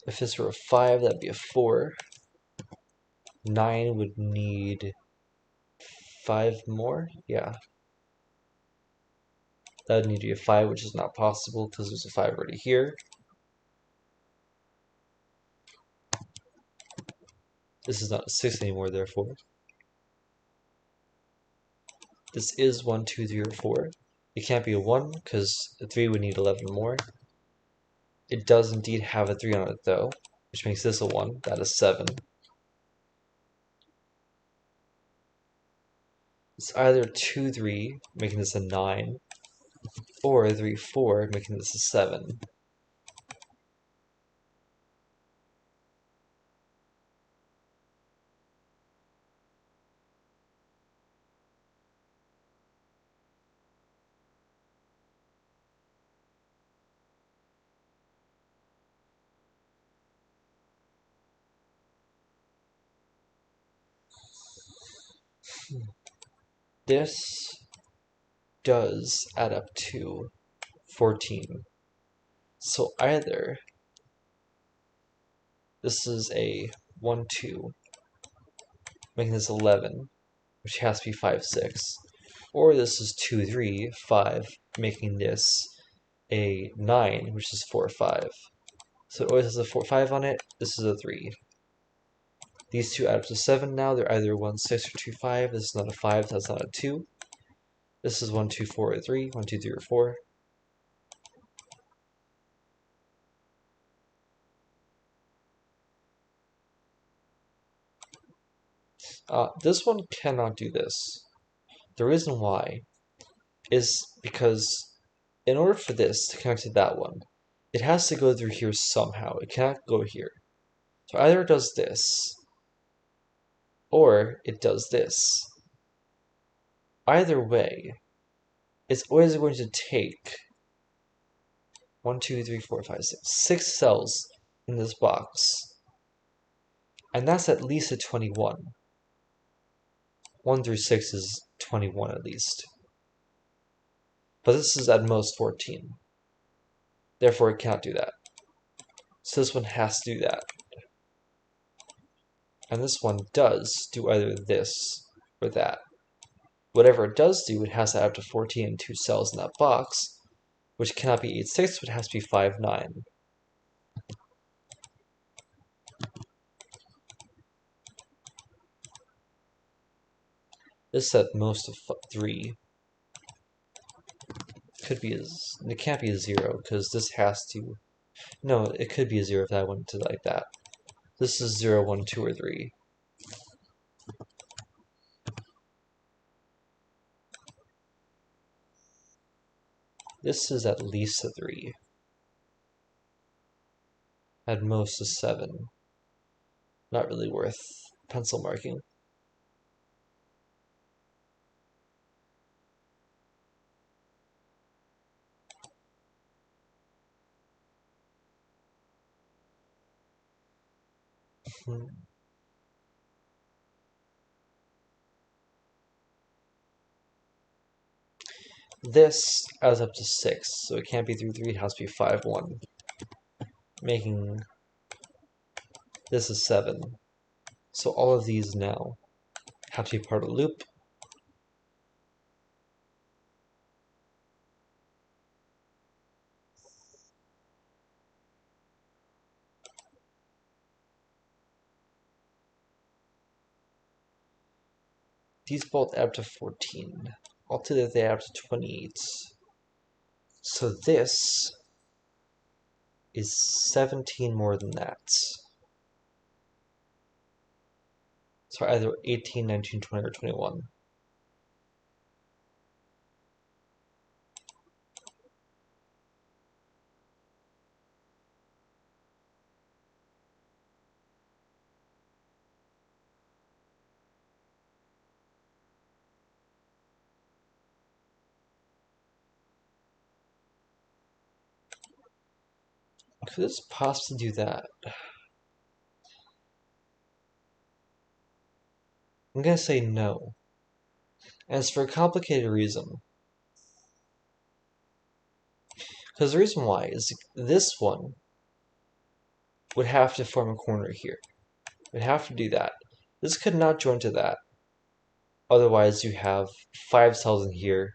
If this were a 5, that'd be a 4. 9 would need 5 more. Yeah. That would need to be a 5, which is not possible because there's a 5 already here. This is not a 6 anymore, therefore. This is 1, 2, 3, or 4. It can't be a 1 because a 3 would need 11 more. It does indeed have a 3 on it though, which makes this a 1. That is 7. It's either 2, 3, making this a 9, or 3, 4, making this a 7. This does add up to 14. So either this is a 1, 2, making this 11, which has to be 5, 6, or this is 2, 3, 5, making this a 9, which is 4, 5. So it always has a 4, 5 on it. This is a 3. These two add up to 7 now. They're either 1, 6 or 2, 5. This is not a 5, so that's not a 2. This is 1, 2, 4, or 3. 1, 2, 3, or 4. This one cannot do this. The reason why is because in order for this to connect to that one, it has to go through here somehow. It cannot go here. So either it does this, or it does this. Either way, it's always going to take 1, 2, 3, 4, 5, 6, 6 cells in this box. And that's at least a 21. 1 through 6 is 21 at least. But this is at most 14. Therefore, it cannot do that. So this one has to do that. And this one does do either this or that. Whatever it does do, it has to add up to 14 in 2 cells in that box, which cannot be 8, 6, but it has to be 5, 9. This is at most of 3. It can't be a 0, because this has to... No, it could be a 0 if I went to like that. This is 0, 1, 2, or 3. This is at least a 3. At most a 7. Not really worth pencil marking. This adds up to 6, so it can't be through 3, it has to be 5, 1. Making this is 7. So all of these now have to be part of the loop. These both add up to 14. Altogether they add up to 28. So this is 17 more than that. So either 18, 19, 20, or 21. Could this possibly do that? I'm gonna say no. And it's for a complicated reason. Because the reason why is this one would have to form a corner here. It would have to do that. This could not join to that. Otherwise, you have 5 cells in here,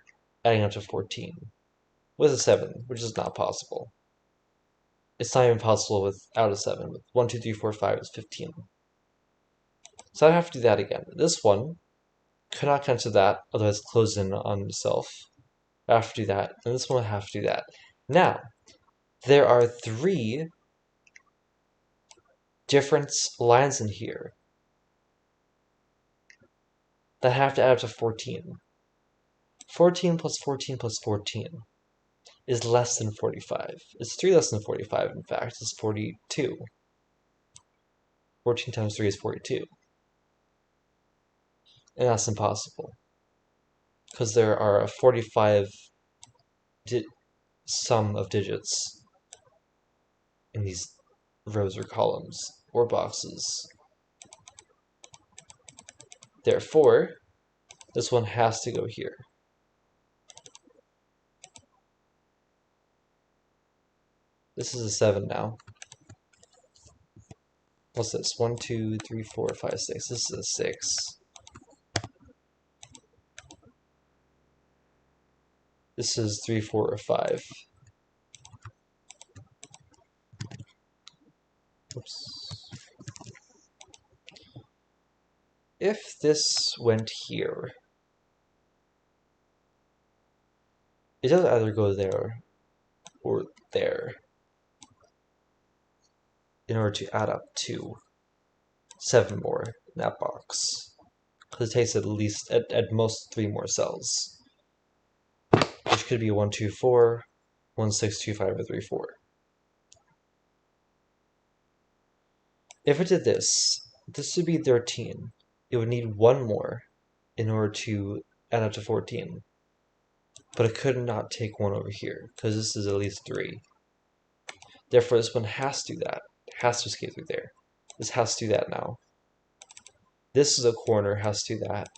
adding up to 14. With a 7, which is not possible. It's not even possible without a 7. With 1, 2, 3, 4, 5 is 15. So I have to do that again. This one could not connect to that, otherwise close in on itself. I have to do that, and this one will have to do that. Now, there are 3 different lines in here that have to add up to 14. 14 plus 14 plus 14 is less than 45. It's 3 less than 45, in fact. It's 42. 14 times 3 is 42. And that's impossible. Because there are a 45 sum of digits in these rows or columns or boxes. Therefore, this one has to go here. This is a 7 now. What's this? 1, 2, 3, 4, 5, 6. This is a 6. This is 3, 4, or 5. Oops. If this went here, it does either go there or there in order to add up to 7 more in that box. Because it takes at least, at most, 3 more cells. Which could be 1, 2, 4, 1, 6, 2, 5, or 3, 4. If it did this would be 13. It would need 1 more in order to add up to 14. But it could not take 1 over here, because this is at least 3. Therefore, this one has to do that. It has to escape through there. This has to do that now. This is a corner, has to do that.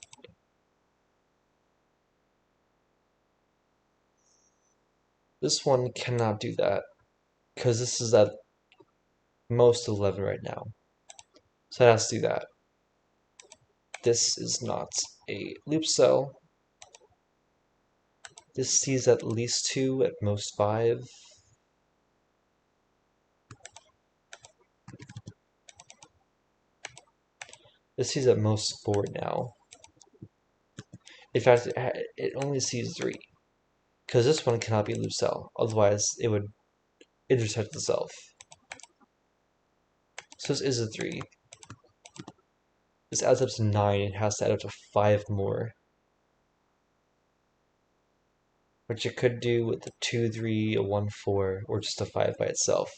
This one cannot do that, because this is at most 11 right now. So it has to do that. This is not a loop cell. This sees at least 2, at most 5. This sees at most 4 now. In fact, it only sees 3. Because this one cannot be a loop cell. Otherwise, it would intersect itself. So this is a 3. This adds up to 9. It has to add up to 5 more. Which it could do with a 2, 3, a 1, 4, or just a 5 by itself.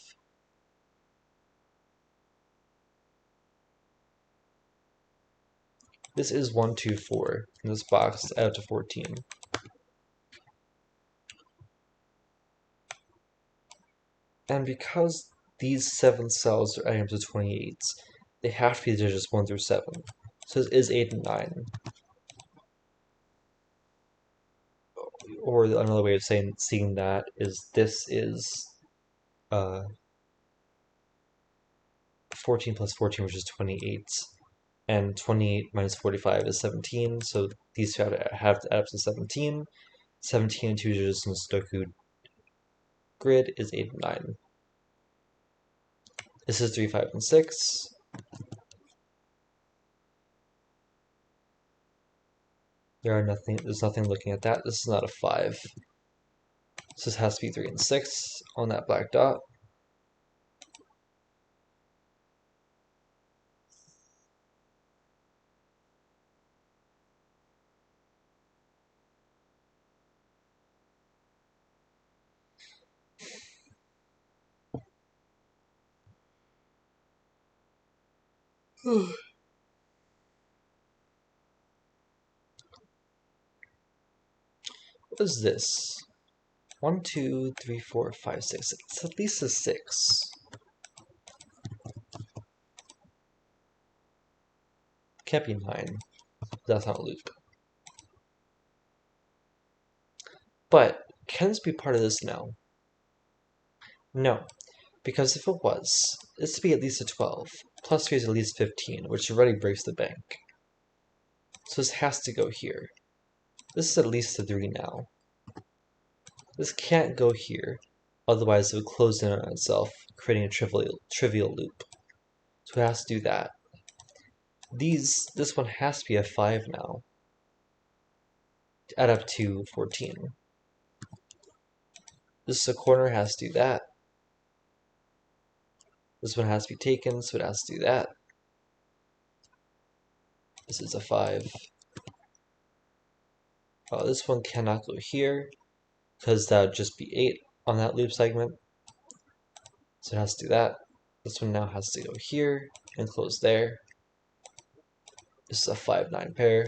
This is 1, 2, 4. And this box is out to 14. And because these 7 cells are adding up to 28, they have to be the digits 1 through 7. So this is 8 and 9. Or another way of seeing that is this is 14 plus 14, which is 28. And 28 minus 45 is 17, so these have to add up to 17. 17 and 2 digits in the Sudoku grid is 8 and 9. This is 3, 5, and 6. There's nothing looking at that. This is not a 5. So this has to be 3 and 6 on that black dot. What is this? 1, 2, 3, 4, 5, 6. It's at least a 6. Can't be 9. That's not a loop. But can this be part of this now? No, because if it was, this would be at least a 12. Plus 3 is at least 15, which already breaks the bank. So this has to go here. This is at least a 3 now. This can't go here, otherwise it would close in on itself, creating a trivial loop. So it has to do that. This one has to be a 5 now, to add up to 14. This is a corner, has to do that. This one has to be taken, so it has to do that. This is a 5. This one cannot go here, because that would just be 8 on that loop segment. So it has to do that. This one now has to go here and close there. This is a 5, 9 pair.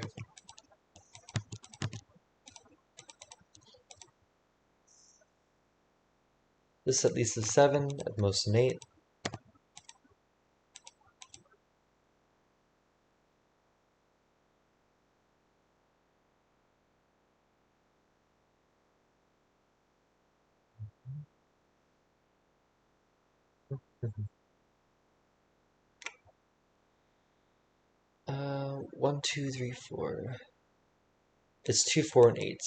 This is at least a 7, at most an 8. Uh, 1, 2, 3, 4. It's 2, 4, and 8s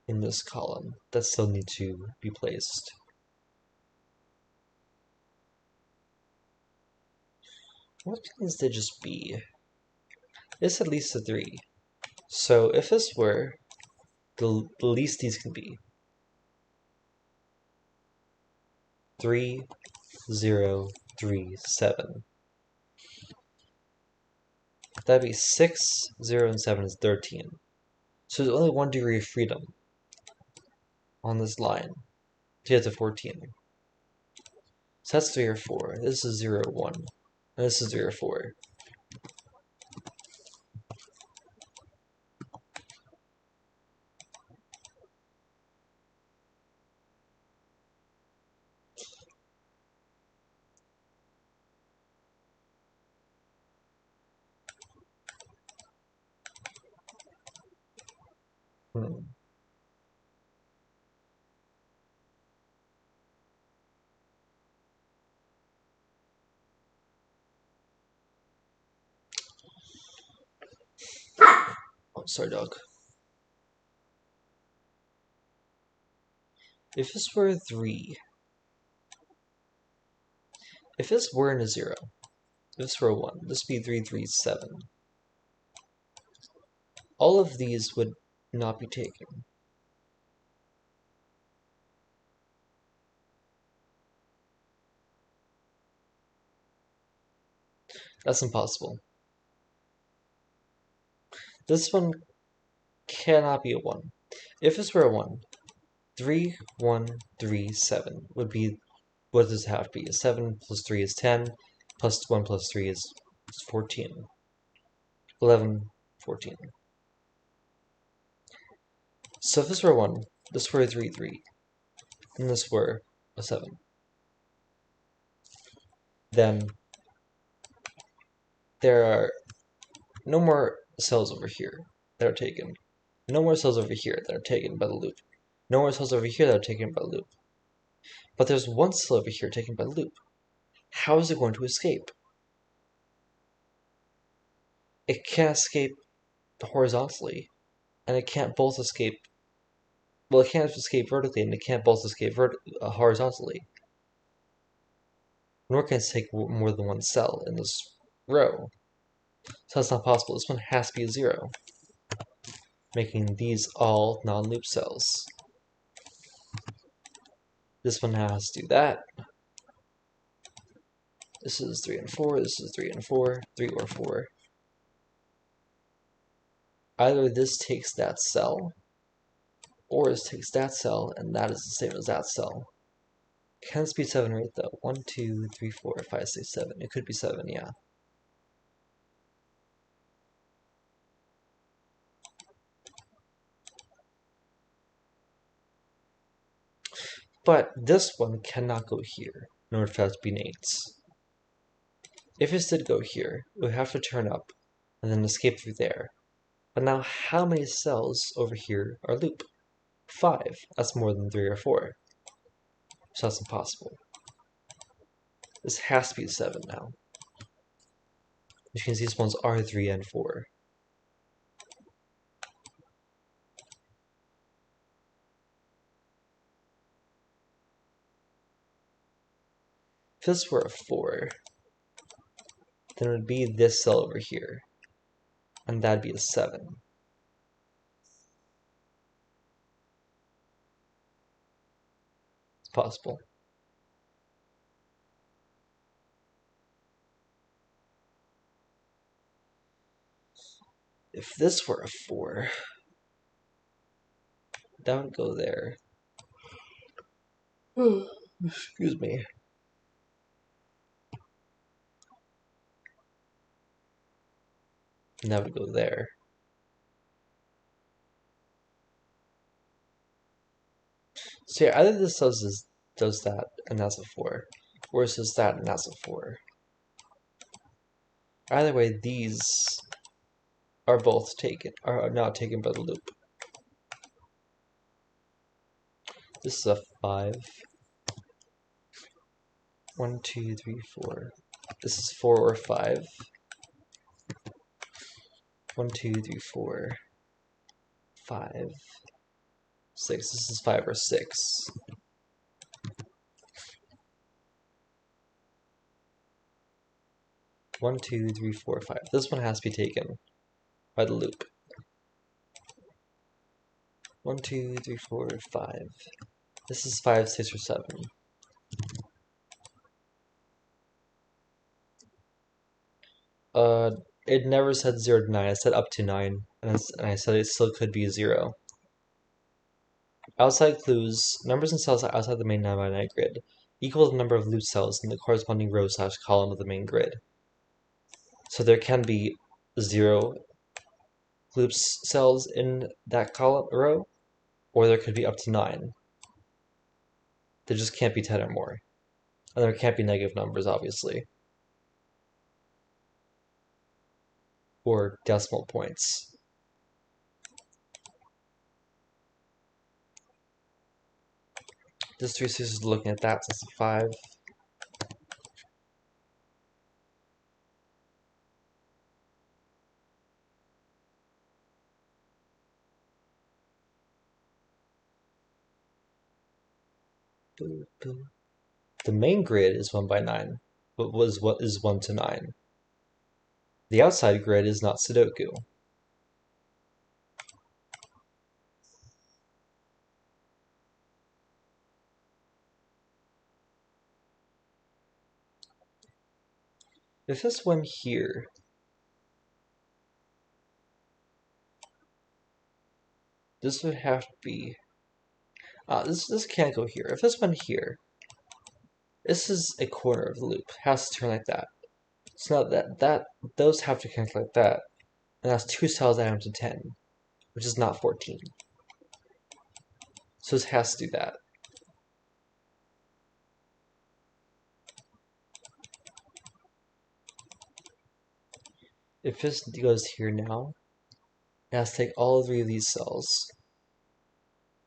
in this column that still need to be placed. What can these digits be? It's at least a 3. So if this were, the least these can be 3, 0, 3, 7. That'd be 6, 0, and 7 is 13. So there's only 1 degree of freedom on this line to get to 14. So that's 3 or 4. This is 0, 1. And this is 3 or 4. Oh, sorry, dog. If this were a 3, if this weren't a 0, if this were a 1, this would be 3, 3, 7. All of these would not be taken. That's impossible. This one cannot be a 1. If this were a 1, 3, 1, 3, 7 would be, what does it have to be? 7 plus 3 is 10, plus 1 plus 3 is 14. 11, 14. So if this were a 1, this were a 3, 3, and this were a 7, then there are no more cells over here that are taken. No more cells over here that are taken by the loop. No more cells over here that are taken by the loop. But there's one cell over here taken by the loop. How is it going to escape? It can't escape horizontally, and it can't both escape. Well, it can't escape vertically, and it can't both escape horizontally. Nor can it take more than one cell in this row. So that's not possible. This one has to be a 0, making these all non-loop cells. This one has to do that. This is 3 and 4, this is 3 and 4, 3 or 4. Either this takes that cell, or this takes that cell, and that is the same as that cell. Can this be 7 or 8 though? 1, 2, 3, 4, 5, 6, 7. It could be 7, yeah. But this one cannot go here in order for that to be an 8. If it did go here, it would have to turn up and then escape through there. But now how many cells over here are loop? 5. That's more than 3 or 4. So that's impossible. This has to be 7 now. Which means these ones are 3 and 4. If this were a 4, then it would be this cell over here. And that'd be a 7. It's possible. If this were a 4, that would go there. Excuse me. And that would go there. So yeah, either this does that, and that's a 4, or it does that, and that's a 4. Either way, these are both taken, are not taken by the loop. This is a 5. 1, 2, 3, 4. This is 4 or 5. 1, 2, 3, 4. 5. 6. This is 5 or 6. One, 2, 3, 4, 5. This one has to be taken by the loop. 1, 2, 3, 4, 5. This is 5, 6, or 7. It never said 0 to 9. It said up to 9, and I said it still could be 0. Outside clues, numbers and cells outside the main 9 by 9 grid equal the number of loop cells in the corresponding row/column of the main grid. So there can be 0 loop cells in that column row, or there could be up to 9. There just can't be 10 or more. And there can't be negative numbers, obviously. Or decimal points. This 3 6 is looking at that, so it's a 5. The main grid is 1 by 9, but what is 1 to 9. The outside grid is not Sudoku. If this went here, this would have to be... this can't go here. If this went here, this is a corner of the loop. It has to turn like that. So now those have to connect like that. And that's 2 cells adding up to 10, which is not 14. So this has to do that. If this goes here now, it has to take all 3 of these cells.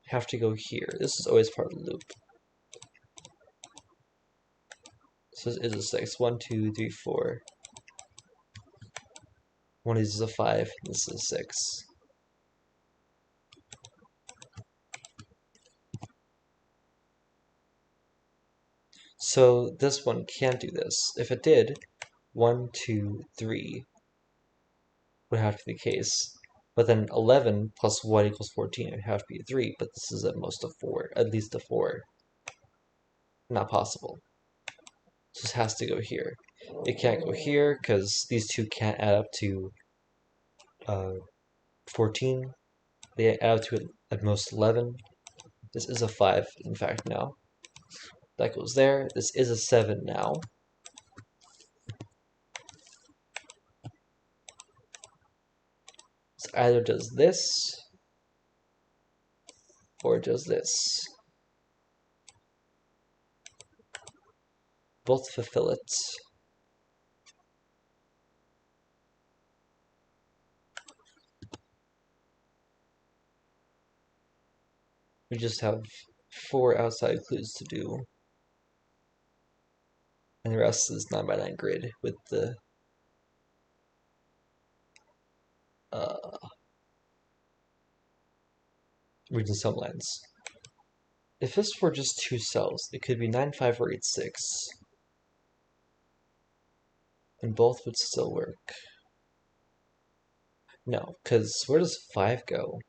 Have to go here. This is always part of the loop. So this is a 6. 1, 2, 3, 4. One of these is a 5. This is a 6. So this one can't do this. If it did, 1, 2, 3 would have to be the case. But then 11 plus 1 equals 14. It would have to be a 3, but this is at most a 4. At least a 4. Not possible. So this has to go here. It can't go here because these two can't add up to 14. They add up to at most 11. This is a 5, in fact, now. That goes there. This is a 7 now. So either does this, or it does this. both fulfill it. We just have 4 outside clues to do. And the rest is 9x9 grid with the region sum lines. If this were just 2 cells, it could be 9, 5, or 8, 6. And both would still work. No, because where does 5 go?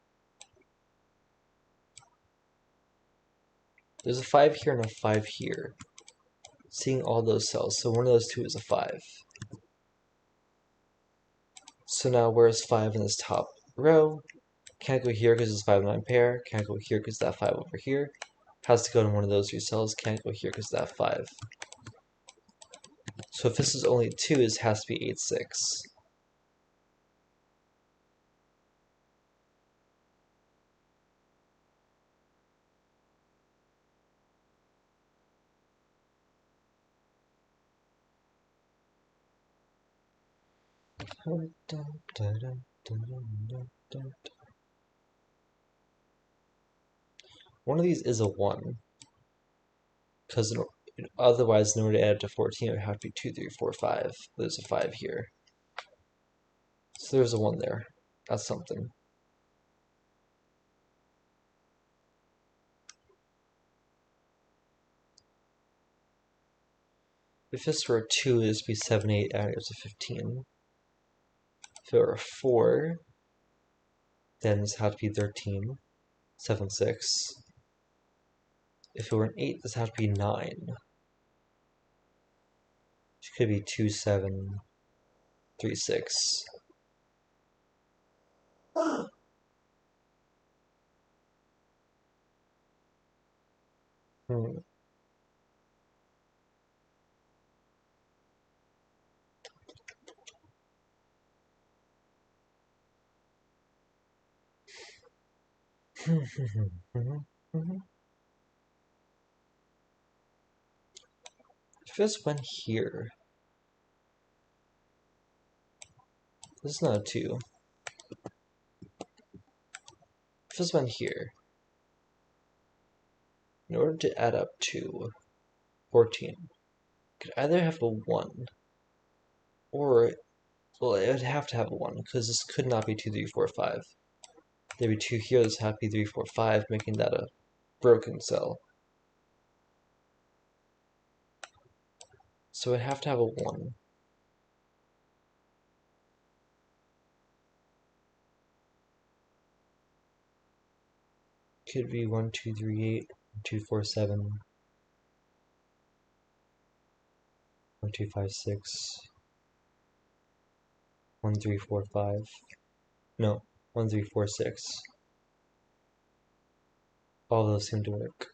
There's a 5 here and a 5 here. Seeing all those cells, so one of those two is a 5. So now where's 5 in this top row? Can't go here because it's 5 and 9 pair. Can't go here because that 5 over here. Has to go to one of those 3 cells. Can't go here because that 5. So if this is only 2, this has to be 8, 6. One of these is a 1. Because otherwise, in order to add it to 14, it would have to be 2, 3, 4, 5. There's a 5 here. So there's a 1 there. That's something. If this were a 2, this would be 7, 8, adding up to 15. If it were a 4, then this had to be 13, 7, 6. If it were an 8, this had to be 9. Which could be 2, 7, 3, 6. Hmm. If this went here, this is not a 2. If this went here, in order to add up to 14, could either have a 1, or, well, it would have to have a 1, because this could not be 2, 3, 4, 5. There'd be 2 here, this would have to be 3, 4, 5, making that a broken cell. So it'd have to have a 1. Could be 1, 2, 3, 8, 2, 4, 7, 1, 2, 5, 6, 1, 3, 4, 5. No, 1, 3, 4, 6. All of those seem to work.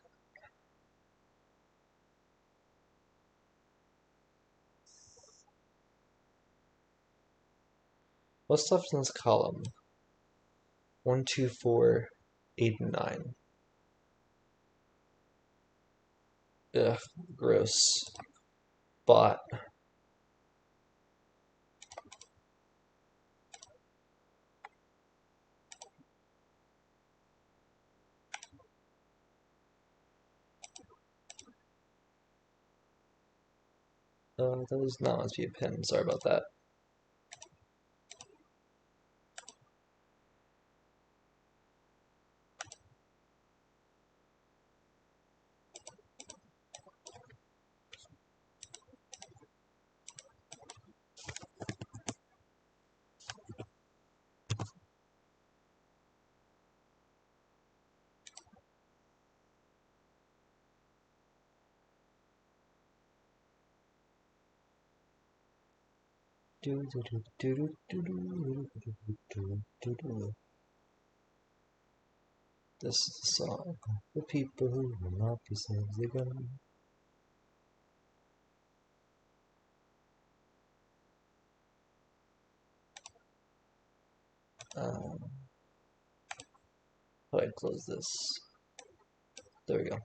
What's left in this column? 1, 2, 4, 8, and 9. Ugh, gross. Bot. That was not meant to be a pin. Sorry about that. This is a song for people who will not be saved again. How do I close this? There we go.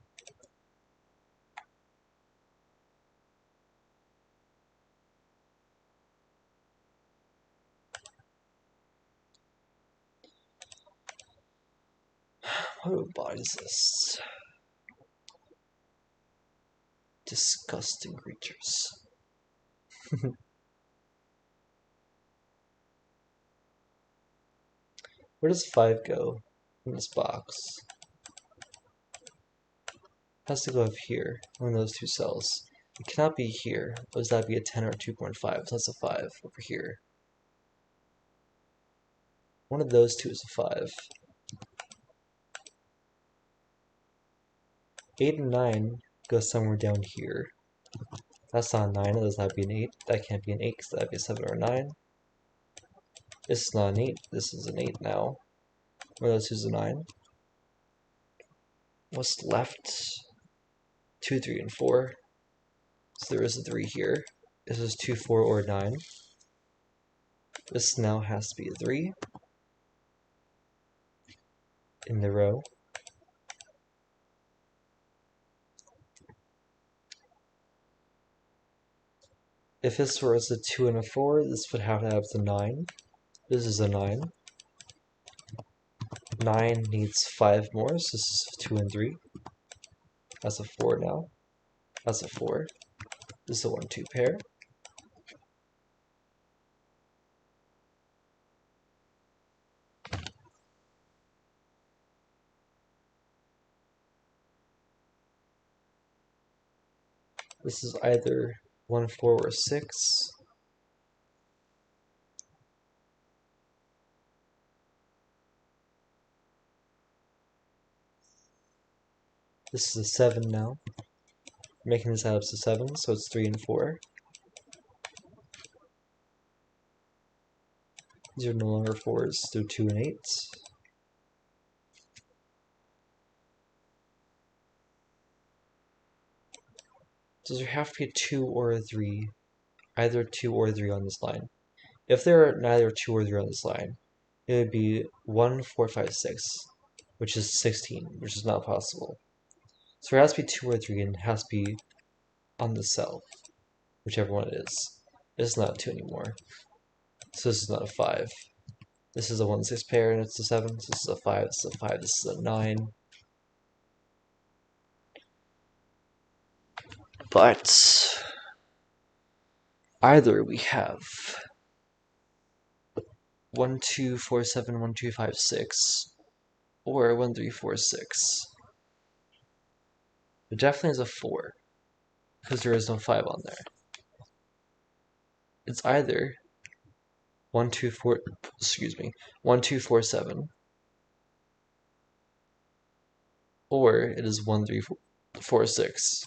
What body is this? Disgusting creatures. Where does 5 go in this box? It has to go up here, one of those two cells. It cannot be here. Does that be a 10 or a 2.5? That's a 5 over here. One of those two is a 5. 8 and 9 go somewhere down here. That's not a 9, does that be an 8? That can't be an 8 because that would be a 7 or a 9. This is not an 8, this is an 8 now. One of those two is a 9. What's left? 2, 3, and 4. So there is a 3 here. This is 2, 4, or 9. This now has to be a 3 in the row. If this was a 2 and a 4, this would have to have the 9. This is a 9. 9 needs 5 more, so this is 2 and 3. That's a 4 now. That's a 4. This is a 1-2 pair. This is either 1, 4, or 6. This is a 7 now. Making this add up to 7, so it's 3 and 4. These are no longer 4s, they're 2 and 8s. Does there have to be a 2 or a 3? Either 2 or 3 on this line. If there are neither 2 or 3 on this line, it would be 1, 4, 5, 6, which is 16, which is not possible. So there has to be 2 or 3, and it has to be on the cell, whichever one it is. This is not a 2 anymore. So this is not a 5. This is a 1, 6 pair, and it's a 7. So this is a 5, this is a 5, this is a 9. But either we have 1, 2, 4, 7, 1, 2, 5, 6, or 1, 3, 4, 6. It definitely is a 4, because there is no 5 on there. It's either 1, 2, 4, 1, 2, 4, 7, or it is 1, 3, 4, 6.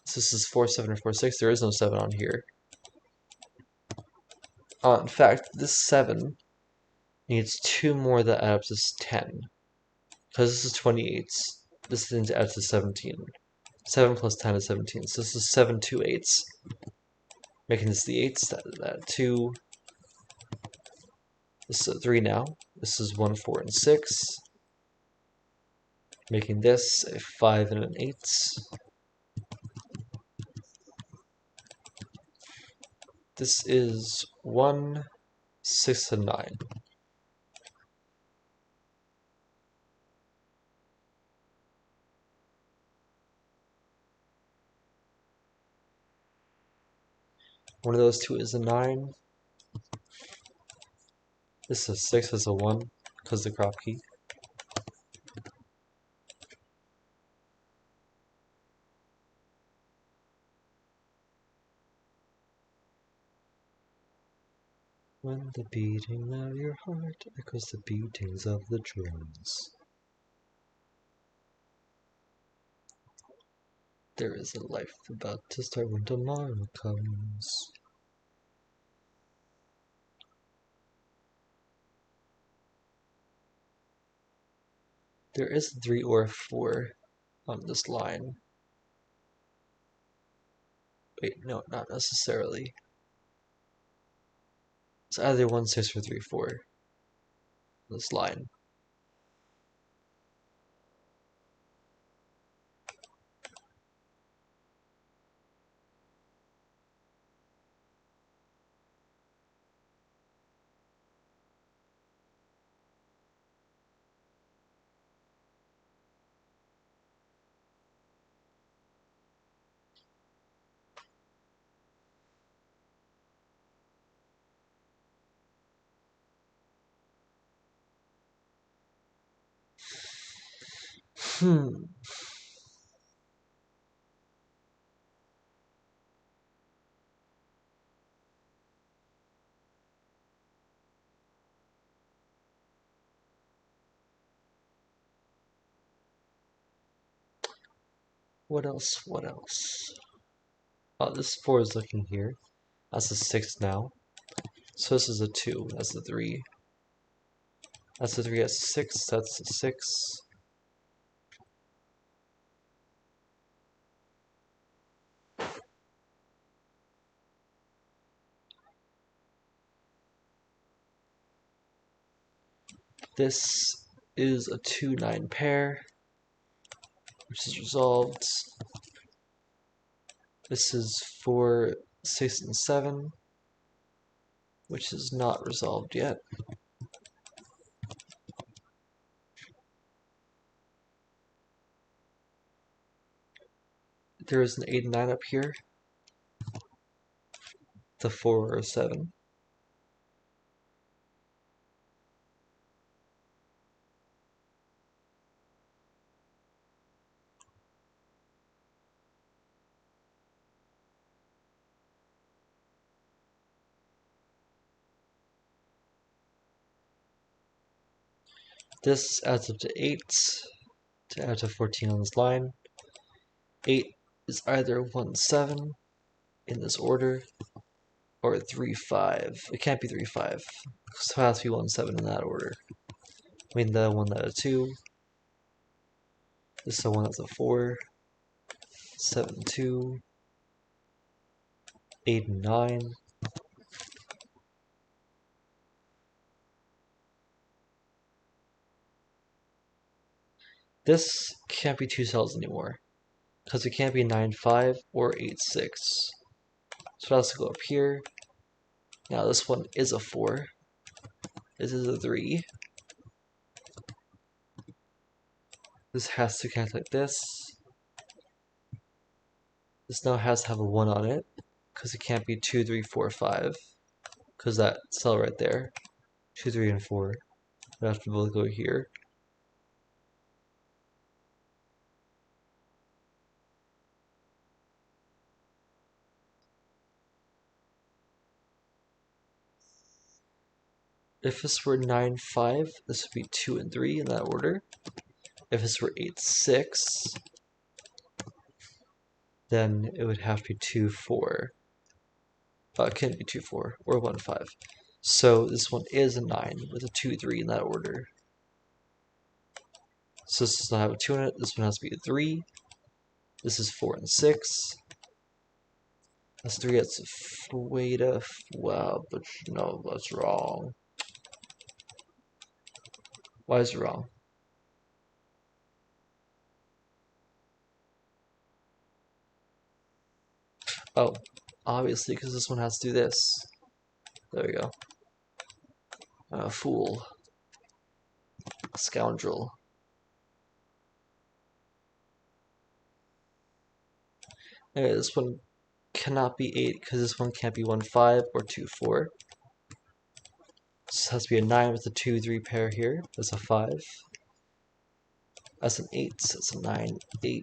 So this is 4, 7, or 4, 6. There is no 7 on here. In fact, this 7 needs 2 more that add up to 10. Because this is 28. This needs to add to 17. 7 plus 10 is 17. So this is 7 2 8s. Making this the 8s. That 2. This is a 3 now. This is 1, 4, and 6. Making this a 5 and an 8. This is 1, 6, and 9. One of those two is a 9. This is a 6, this is a 1, because the crop key. When the beating of your heart echoes the beatings of the drums. There is a life about to start when tomorrow comes. There is a 3 or a 4 on this line. Wait, no, not necessarily. It's either 1, 6, or 3, 4. This line. What else? What else? Oh, this 4 is looking here. That's a 6 now. So this is a 2. That's a 3. That's a 3. That's a 6. That's a 6. This is a 2-9 pair, which is resolved. This is 4, 6, and 7, which is not resolved yet. There is an 8 and 9 up here. The 4 or 7. This adds up to 8 to add to 14 on this line. 8 is either 1, 7 in this order or 3, 5. It can't be 3, 5. So it has to be 1, 7 in that order. I mean, the one that a 2. This is the one that's a 4. 7, 2. 8, and 9. This can't be 2 cells anymore, because it can't be 9, 5 or 8, 6. So it has to go up here. Now this one is a 4. This is a 3. This has to connect like this. This now has to have a 1 on it, because it can't be 2, 3, 4, 5. Because that cell right there, 2, 3, and 4, would have to both go here. If this were 9, 5, this would be 2 and 3 in that order. If this were 8, 6, then it would have to be 2, 4. It can't be 2, 4 or 1, 5. So this one is a 9 with a 2, 3 in that order. So this does not have a 2 in it. This one has to be a 3. This is 4 and 6. That's 3. That's a wait a wow, but no, that's wrong. Why is it wrong? Oh, obviously, because this one has to do this. There we go. Fool. Scoundrel. Anyway, this one cannot be 8 because this one can't be 1, 5 or 2, 4. This has to be a 9 with a 2, 3 pair here. That's a 5. That's an 8. That's a 9, 8.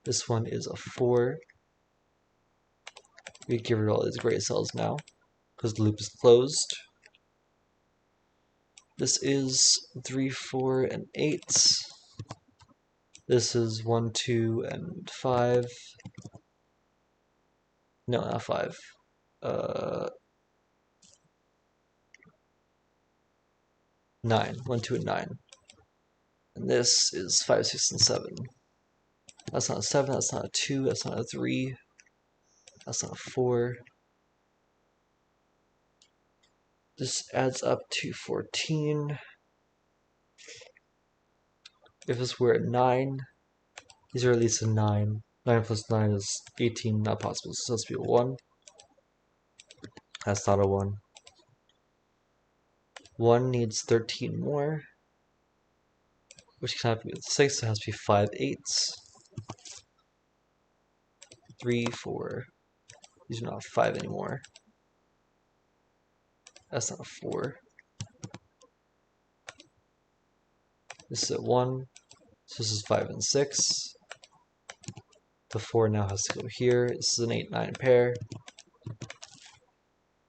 This one is a 4. We get rid of all these gray cells now because the loop is closed. This is 3, 4, and 8. This is 1, 2, and 5. No, not 5. 9. 1, 2, and 9. And this is 5, 6, and 7. That's not a 7, that's not a 2, that's not a 3. That's not a 4. This adds up to 14. If this were a 9, these are at least a 9. 9 plus 9 is 18, not possible, so this must be a 1. That's not a 1. 1 needs 13 more, which cannot be 6, so it has to be 5 eighths. 3, 4. These are not 5 anymore. That's not a 4. This is a 1. So this is 5 and 6. The 4 now has to go here. This is an 8, 9 pair.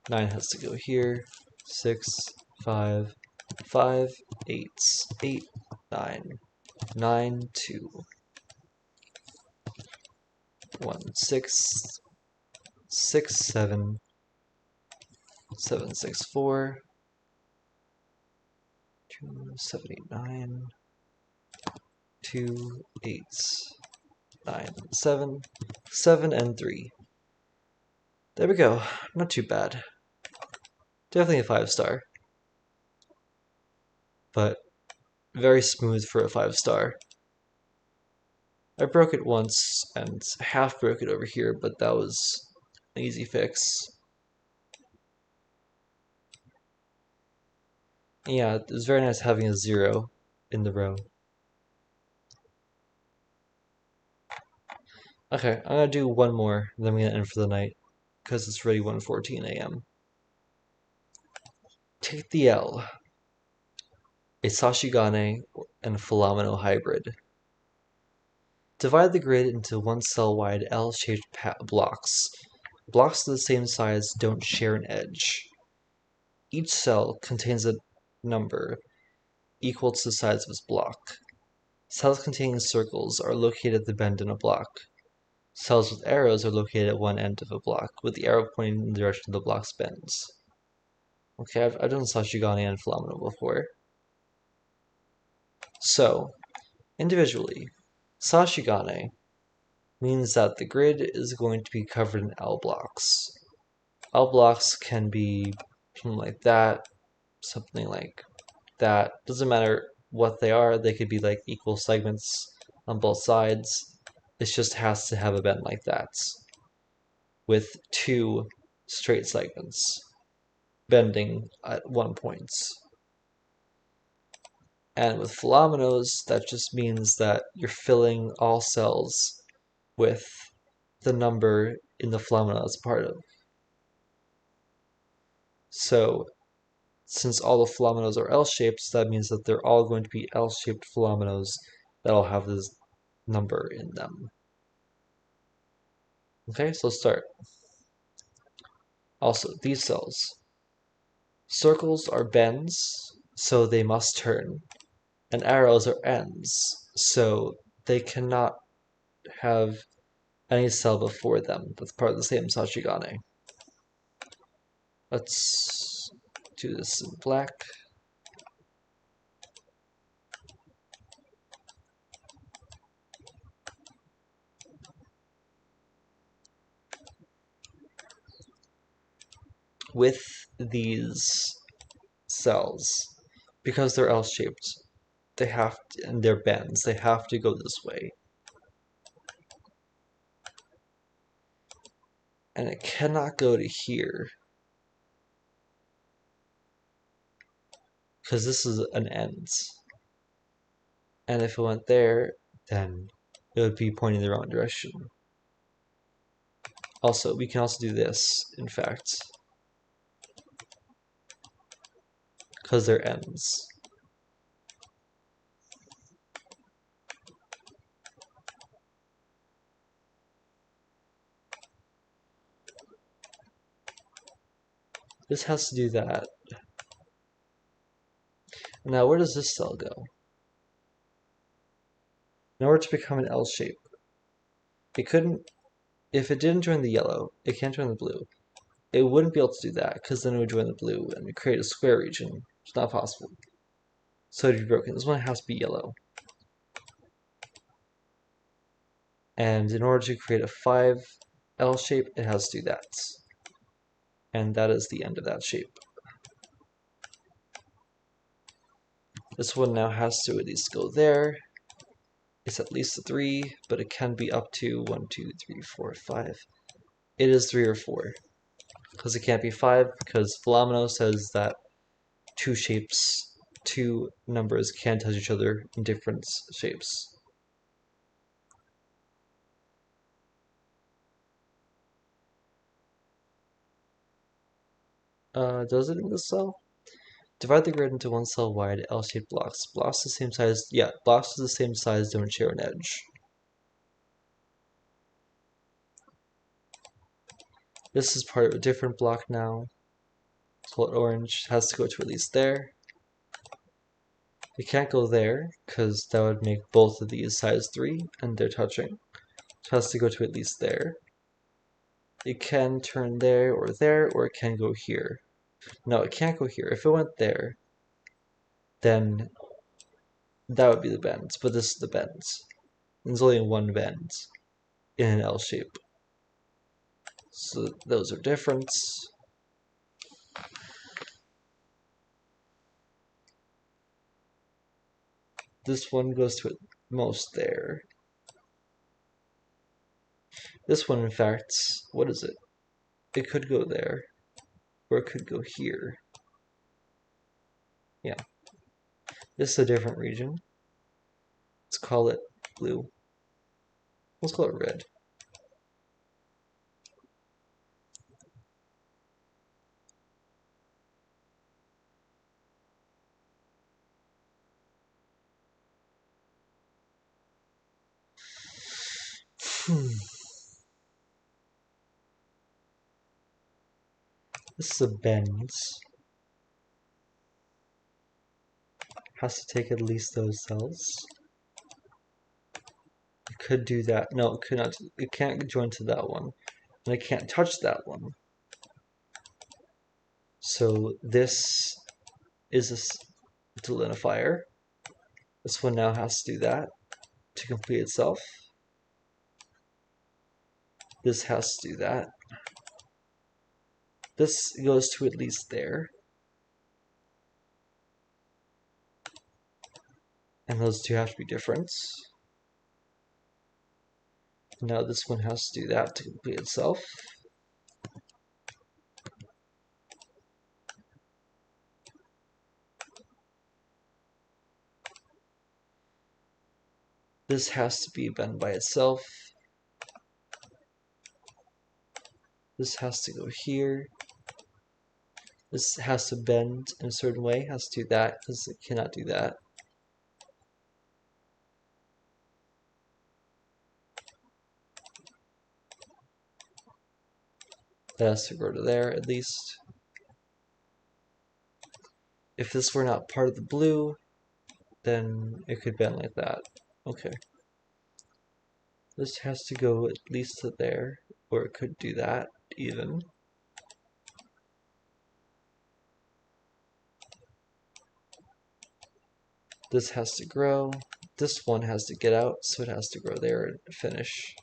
9 has to go here. 6, 5, 5, 8, 8, 9, 9, 2, 1, 6, 6, 7, 7, 6, 4, 2, 7, 8, 9, 2, 8, 9, 7, 7, and 3. There we go. Not too bad. Definitely a 5-star. But very smooth for a 5-star. I broke it once and half broke it over here, but that was an easy fix. Yeah, it was very nice having a 0 in the row. Okay, I'm gonna do one more, then I'm gonna end for the night, because it's already 1:14 a.m. Take the L. A Sashigane and Philomeno hybrid. Divide the grid into one cell wide L-shaped blocks. Blocks of the same size don't share an edge. Each cell contains a number equal to the size of its block. Cells containing circles are located at the bend in a block. Cells with arrows are located at one end of a block, with the arrow pointing in the direction of the block's bends. Okay, I've done Sashigane and Philomeno before. So, individually, Sashigane means that the grid is going to be covered in L blocks. L blocks can be something like that, something like that. Doesn't matter what they are, they could be like equal segments on both sides. It just has to have a bend like that, with 2 straight segments bending at 1 point. And with Philomenos, that just means that you're filling all cells with the number in the Philomeno it's part of. So, since all the Philomenos are L-shaped, that means that they're all going to be L-shaped Philomenos that all have this number in them. Okay, so let's start. Also, these cells. Circles are bends, so they must turn, and arrows are ends, so they cannot have any cell before them that's part of the same Sashigane. Let's do this in black. With these cells, because they're L-shaped, they have to, and they're bends, they have to go this way. And it cannot go to here, because this is an end. And if it went there, then it would be pointing the wrong direction. Also, we can also do this, in fact, because they're ends. This has to do that. Now, where does this cell go? In order to become an L shape, it couldn't, if it didn't join the yellow, it can't join the blue. It wouldn't be able to do that, because then it would join the blue and create a square region. It's not possible. So it'd be broken. This one has to be yellow. And in order to create a 5L shape, it has to do that. And that is the end of that shape. This one now has to at least go there. It's at least a 3, but it can be up to 1, 2, 3, 4, 5. It is 3 or 4. Because it can't be 5, because Philomeno says that 2 shapes, 2 numbers can touch each other in different shapes. Does it in this cell? Divide the grid into one cell wide L-shaped blocks. Blocks the same size. Yeah, blocks of the same size don't share an edge. This is part of a different block now. It's called orange. It has to go to at least there. It can't go there because that would make both of these size 3 and they're touching. So it has to go to at least there. It can turn there, or it can go here. No, it can't go here. If it went there, then that would be the bends, but this is the bends. There's only one bend in an L shape. So those are different. This one goes to at most there. This one, in fact, what is it? It could go there, or it could go here. Yeah. This is a different region. Let's call it blue. Let's call it red. This is a bend. Has to take at least those cells. It could do that. No, it could not. It can't join to that one. And it can't touch that one. So this is a delignifier. This one now has to do that to complete itself. This has to do that. This goes to at least there. And those two have to be different. Now this one has to do that to complete itself. This has to be bent by itself. This has to go here. This has to bend in a certain way, has to do that, because it cannot do that. That has to go to there, at least. If this were not part of the blue, then it could bend like that. Okay. This has to go at least to there, or it could do that, even. This has to grow. This one has to get out, so it has to grow there and finish.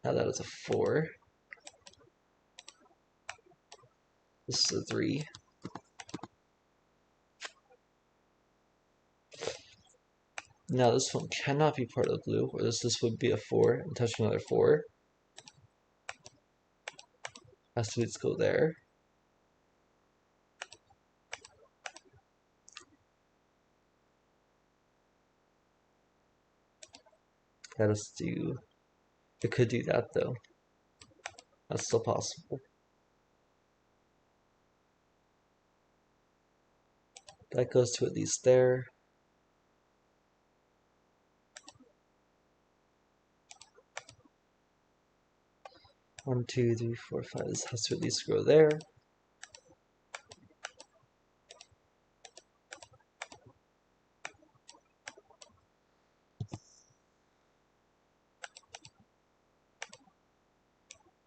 Now that is a 4. This is a 3. Now this one cannot be part of the blue, or this would be a 4 and touch another 4. Has to go there. That is do. It could do that though. That's still possible. That goes to at least there. One, two, three, four, five. This has to at least go there.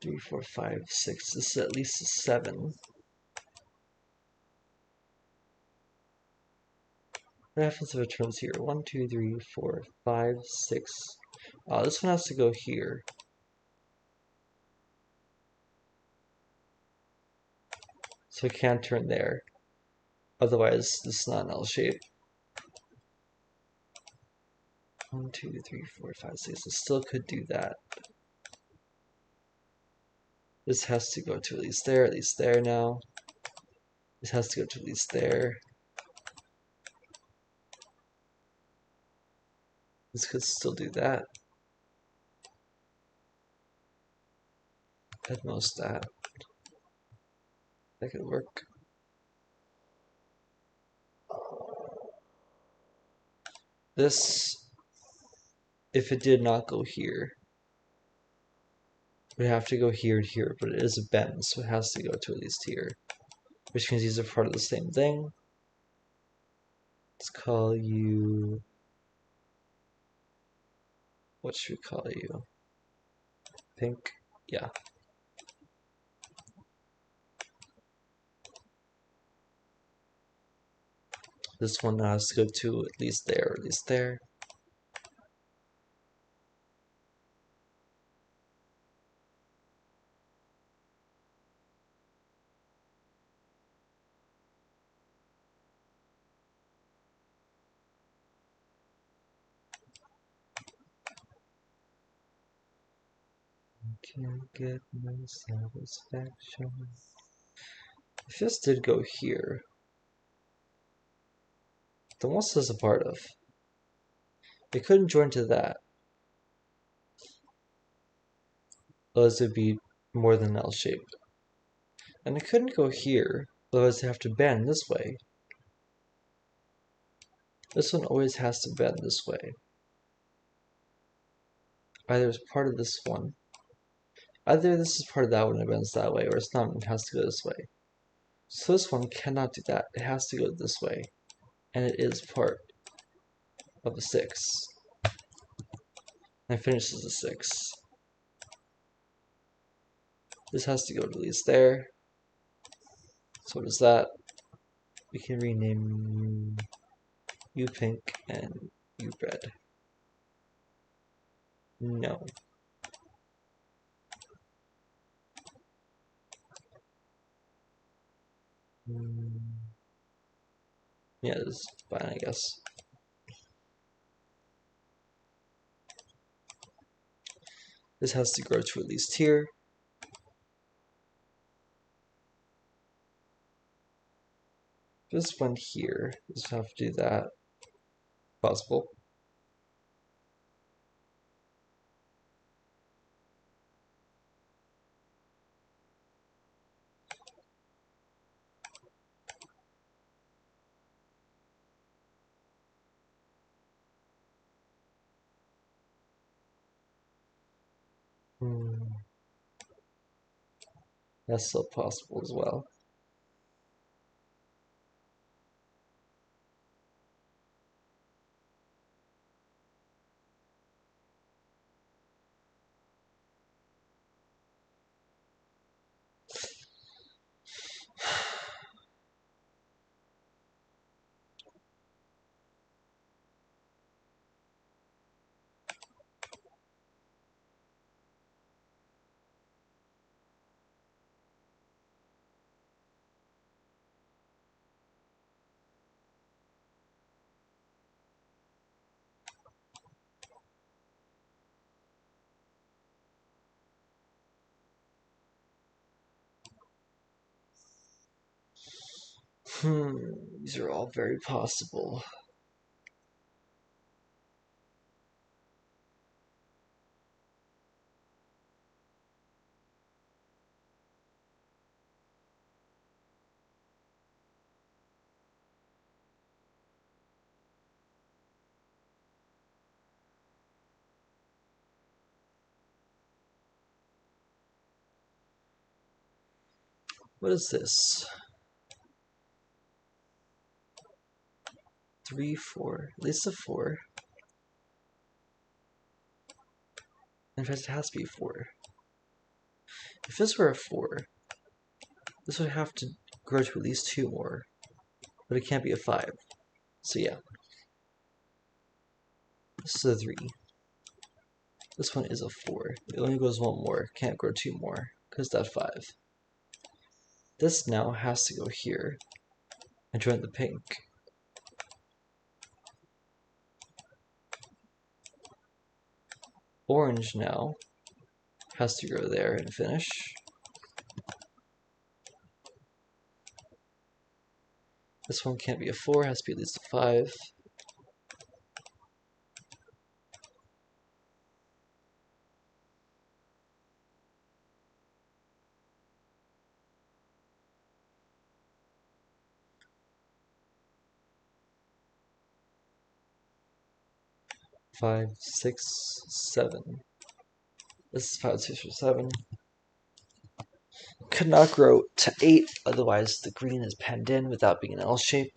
Three, four, five, six. This is at least a 7. What happens if it turns here? 1, 2, 3, 4, 5, 6. This one has to go here. So it can't turn there. Otherwise, this is not an L shape. 1, 2, 3, 4, 5, 6. It still could do that. This has to go to at least there now. This has to go to at least there. This could still do that. At most that. That could work. This, if it did not go here, would have to go here and here, but it is a bend, so it has to go to at least here. Which means these are part of the same thing. Let's call you... What should we call you? Pink? Yeah. This one has to go to at least there, or at least there. Can't get no satisfaction. If this did go here, then what's this a part of? It couldn't join to that. Otherwise it would be more than L shape. And it couldn't go here, otherwise they have to bend this way. This one always has to bend this way. Either it's part of this one. Either this is part of that one and it bends that way, or it's not and it has to go this way. So this one cannot do that. It has to go this way. And it is part of a 6. And finishes a 6. This has to go to at least there. So what is that? We can rename you pink and you red. No. Yeah, this is fine, I guess. This has to grow to at least here. This one here, just have to do that. Possible. That's still possible as well. These are all very possible. What is this? 3, 4. At least a 4. In fact, it has to be 4. If this were a 4, this would have to grow to at least 2 more. But it can't be a 5. So yeah. This is a 3. This one is a 4. It only goes 1 more. Can't grow 2 more. Because that's 5. This now has to go here and join the pink. Orange now has to go there and finish. This one can't be a 4, has to be at least a 5. 5, 6, 7. This is 5, 6, or 7. Could not grow to 8, otherwise the green is penned in without being an L shape.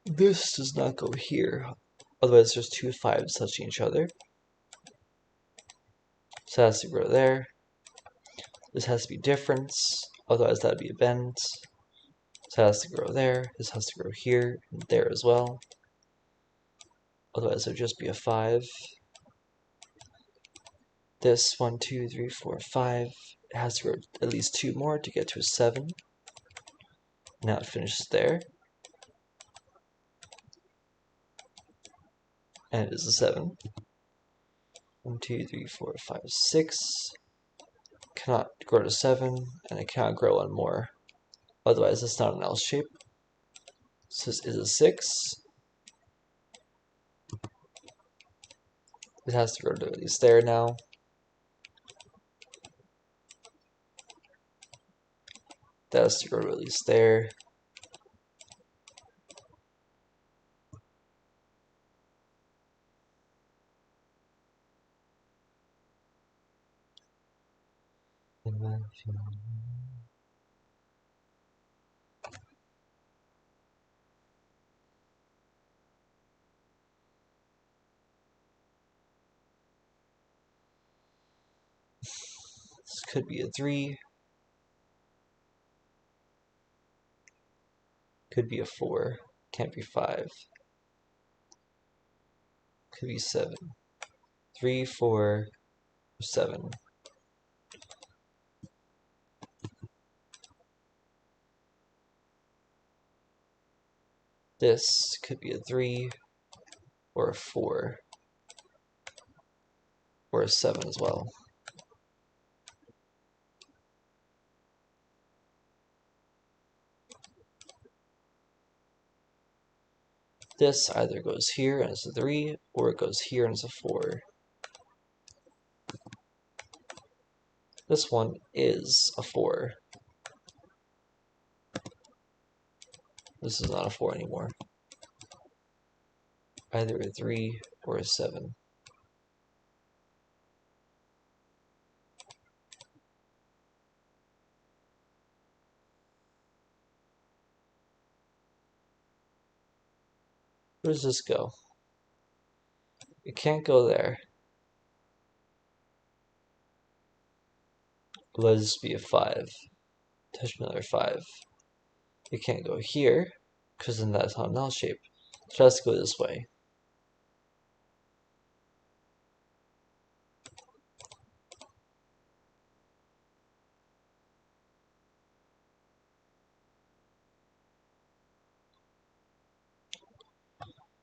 This does not go here, otherwise there's two 5s touching each other. So it has to grow there. This has to be difference, otherwise that would be a bend. So it has to grow there. This has to grow here and there as well. Otherwise it would just be a 5. This 1, 2, 3, 4, 5. It has to grow at least 2 more to get to a 7. Now it finishes there. And it is a 7. 1, 2, 3, 4, 5, 6. Cannot grow to 7, and it cannot grow one more. Otherwise it's not an L shape. So this is a 6. It has to grow to at least there now. That has to grow to at least there. This could be a 3. Could be a 4. Can't be 5. Could be 7. 3, 4, 7. This could be a 3, or a 4, or a 7 as well. This either goes here and it's a 3, or it goes here and it's a 4. This one is a 4. This is not a 4 anymore. Either a 3 or a 7. Where does this go? It can't go there. Let this be a 5. Touch another 5. It can't go here, because then that's not an L shape. So it has to go this way.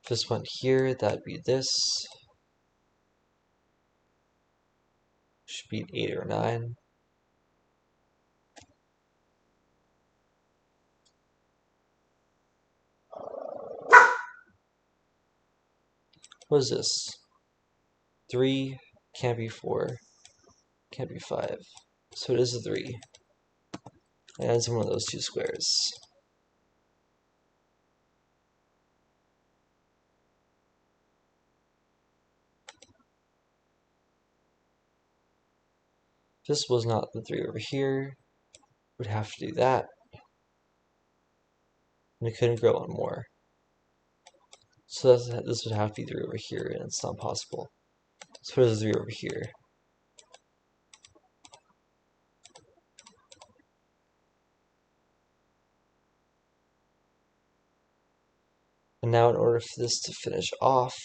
If this went here, that'd be this. Should be an 8 or 9. What is this? 3, can't be 4, can't be 5. So it is a 3. And it's one of those two squares. If this was not the 3 over here, we'd have to do that. And it couldn't grow one more. So this would have to be 3 over here, and it's not possible. So what is 3 over here? And now in order for this to finish off,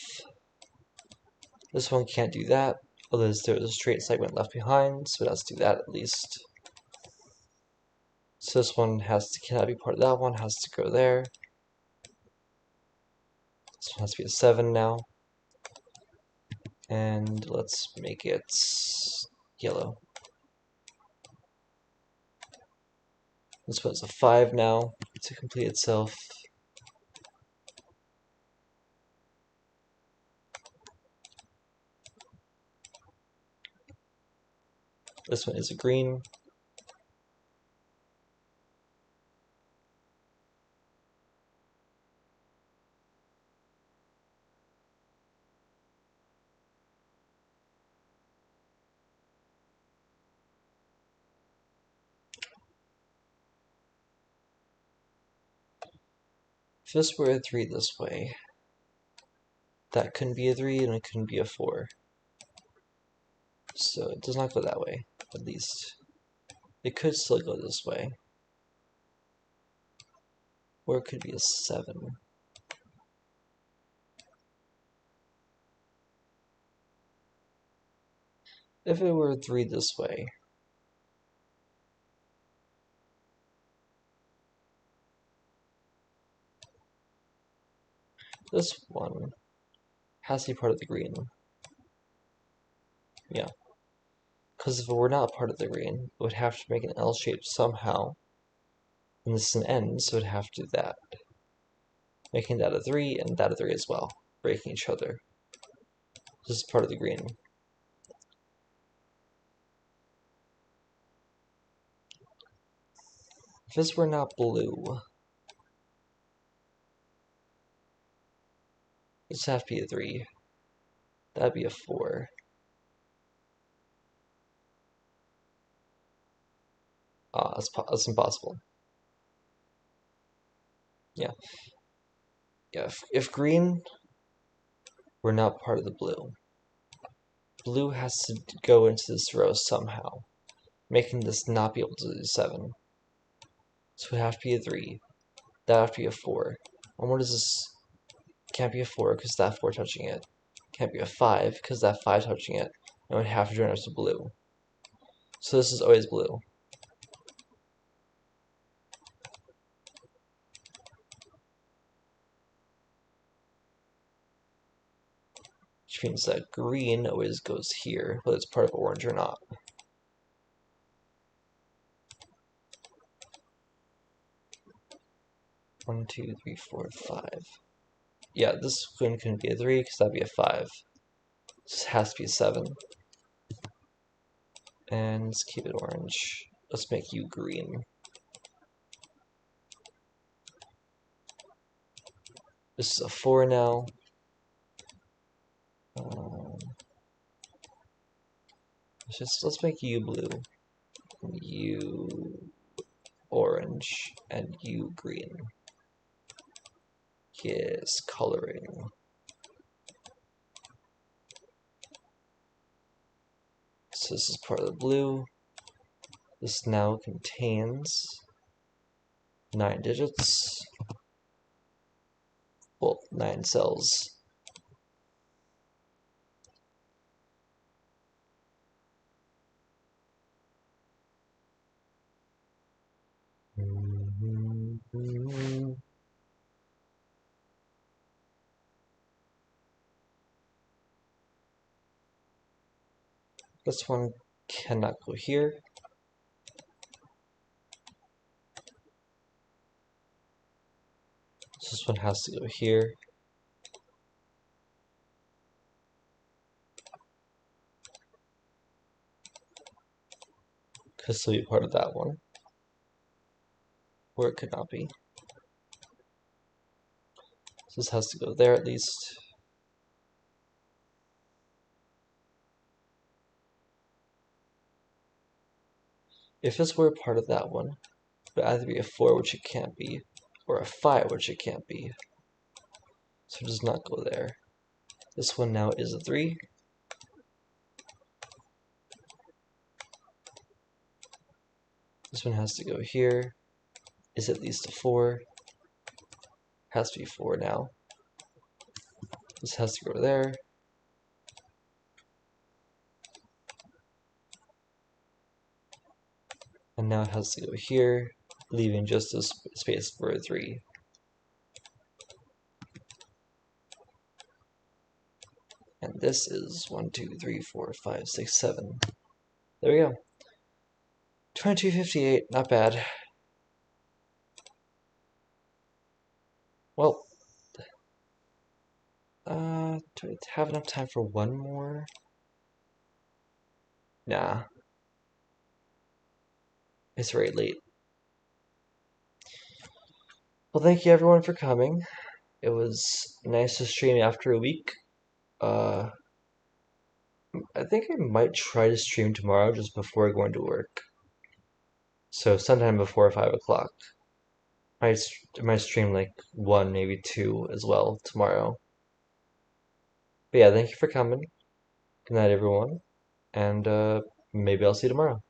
this one can't do that, although there's a straight segment left behind, so it has to do that at least. So this one cannot be part of that one, has to go there. This one has to be a 7 now. And let's make it yellow. This one's a 5 now to complete itself. This one is a green. If this were a 3 this way, that couldn't be a 3 and it couldn't be a 4. So it does not go that way, at least. It could still go this way. Or it could be a 7. If it were a 3 this way, this one has to be part of the green. Yeah. Because if it were not part of the green, it would have to make an L shape somehow. And this is an N, so it would have to do that. Making that a 3 and that a 3 as well, breaking each other. This is part of the green. If this were not blue, this would have to be a 3. That'd be a 4. That's impossible. Yeah. Yeah, if green were not part of the blue, blue has to go into this row somehow, making this not be able to do 7. So it would have to be a 3. That would have to be a 4. And what is this? Can't be a 4 because that 4 touching it. Can't be a 5 because that 5 touching it. And would have to join us to blue. So this is always blue. Which means that green always goes here, whether it's part of orange or not. One, two, three, four, 5. Yeah, this green couldn't be a 3 because that'd be a 5. This has to be a 7. And let's keep it orange. Let's make you green. This is a 4 now. Let's make you blue, you orange, and you green. Yes, coloring. So this is part of the blue. This now contains 9 digits. Well, 9 cells. This one cannot go here. This one has to go here. Could still be part of that one. Or it could not be. So this has to go there at least. If this were part of that one, it would either be a 4, which it can't be, or a 5, which it can't be. So it does not go there. This one now is a 3. This one has to go here. Is at least a 4. Has to be 4 now. This has to go there. And now it has to go here, leaving just a space for a 3. And this is 1, 2, 3, 4, 5, 6, 7. There we go. 2258, not bad. Well, do I have enough time for one more? Nah. It's very late. Well, thank you everyone for coming. It was nice to stream after a week. I think I might try to stream tomorrow just before going to work. So sometime before 5 o'clock. I might stream like one, maybe two as well tomorrow. But yeah, thank you for coming. Good night, everyone, and maybe I'll see you tomorrow.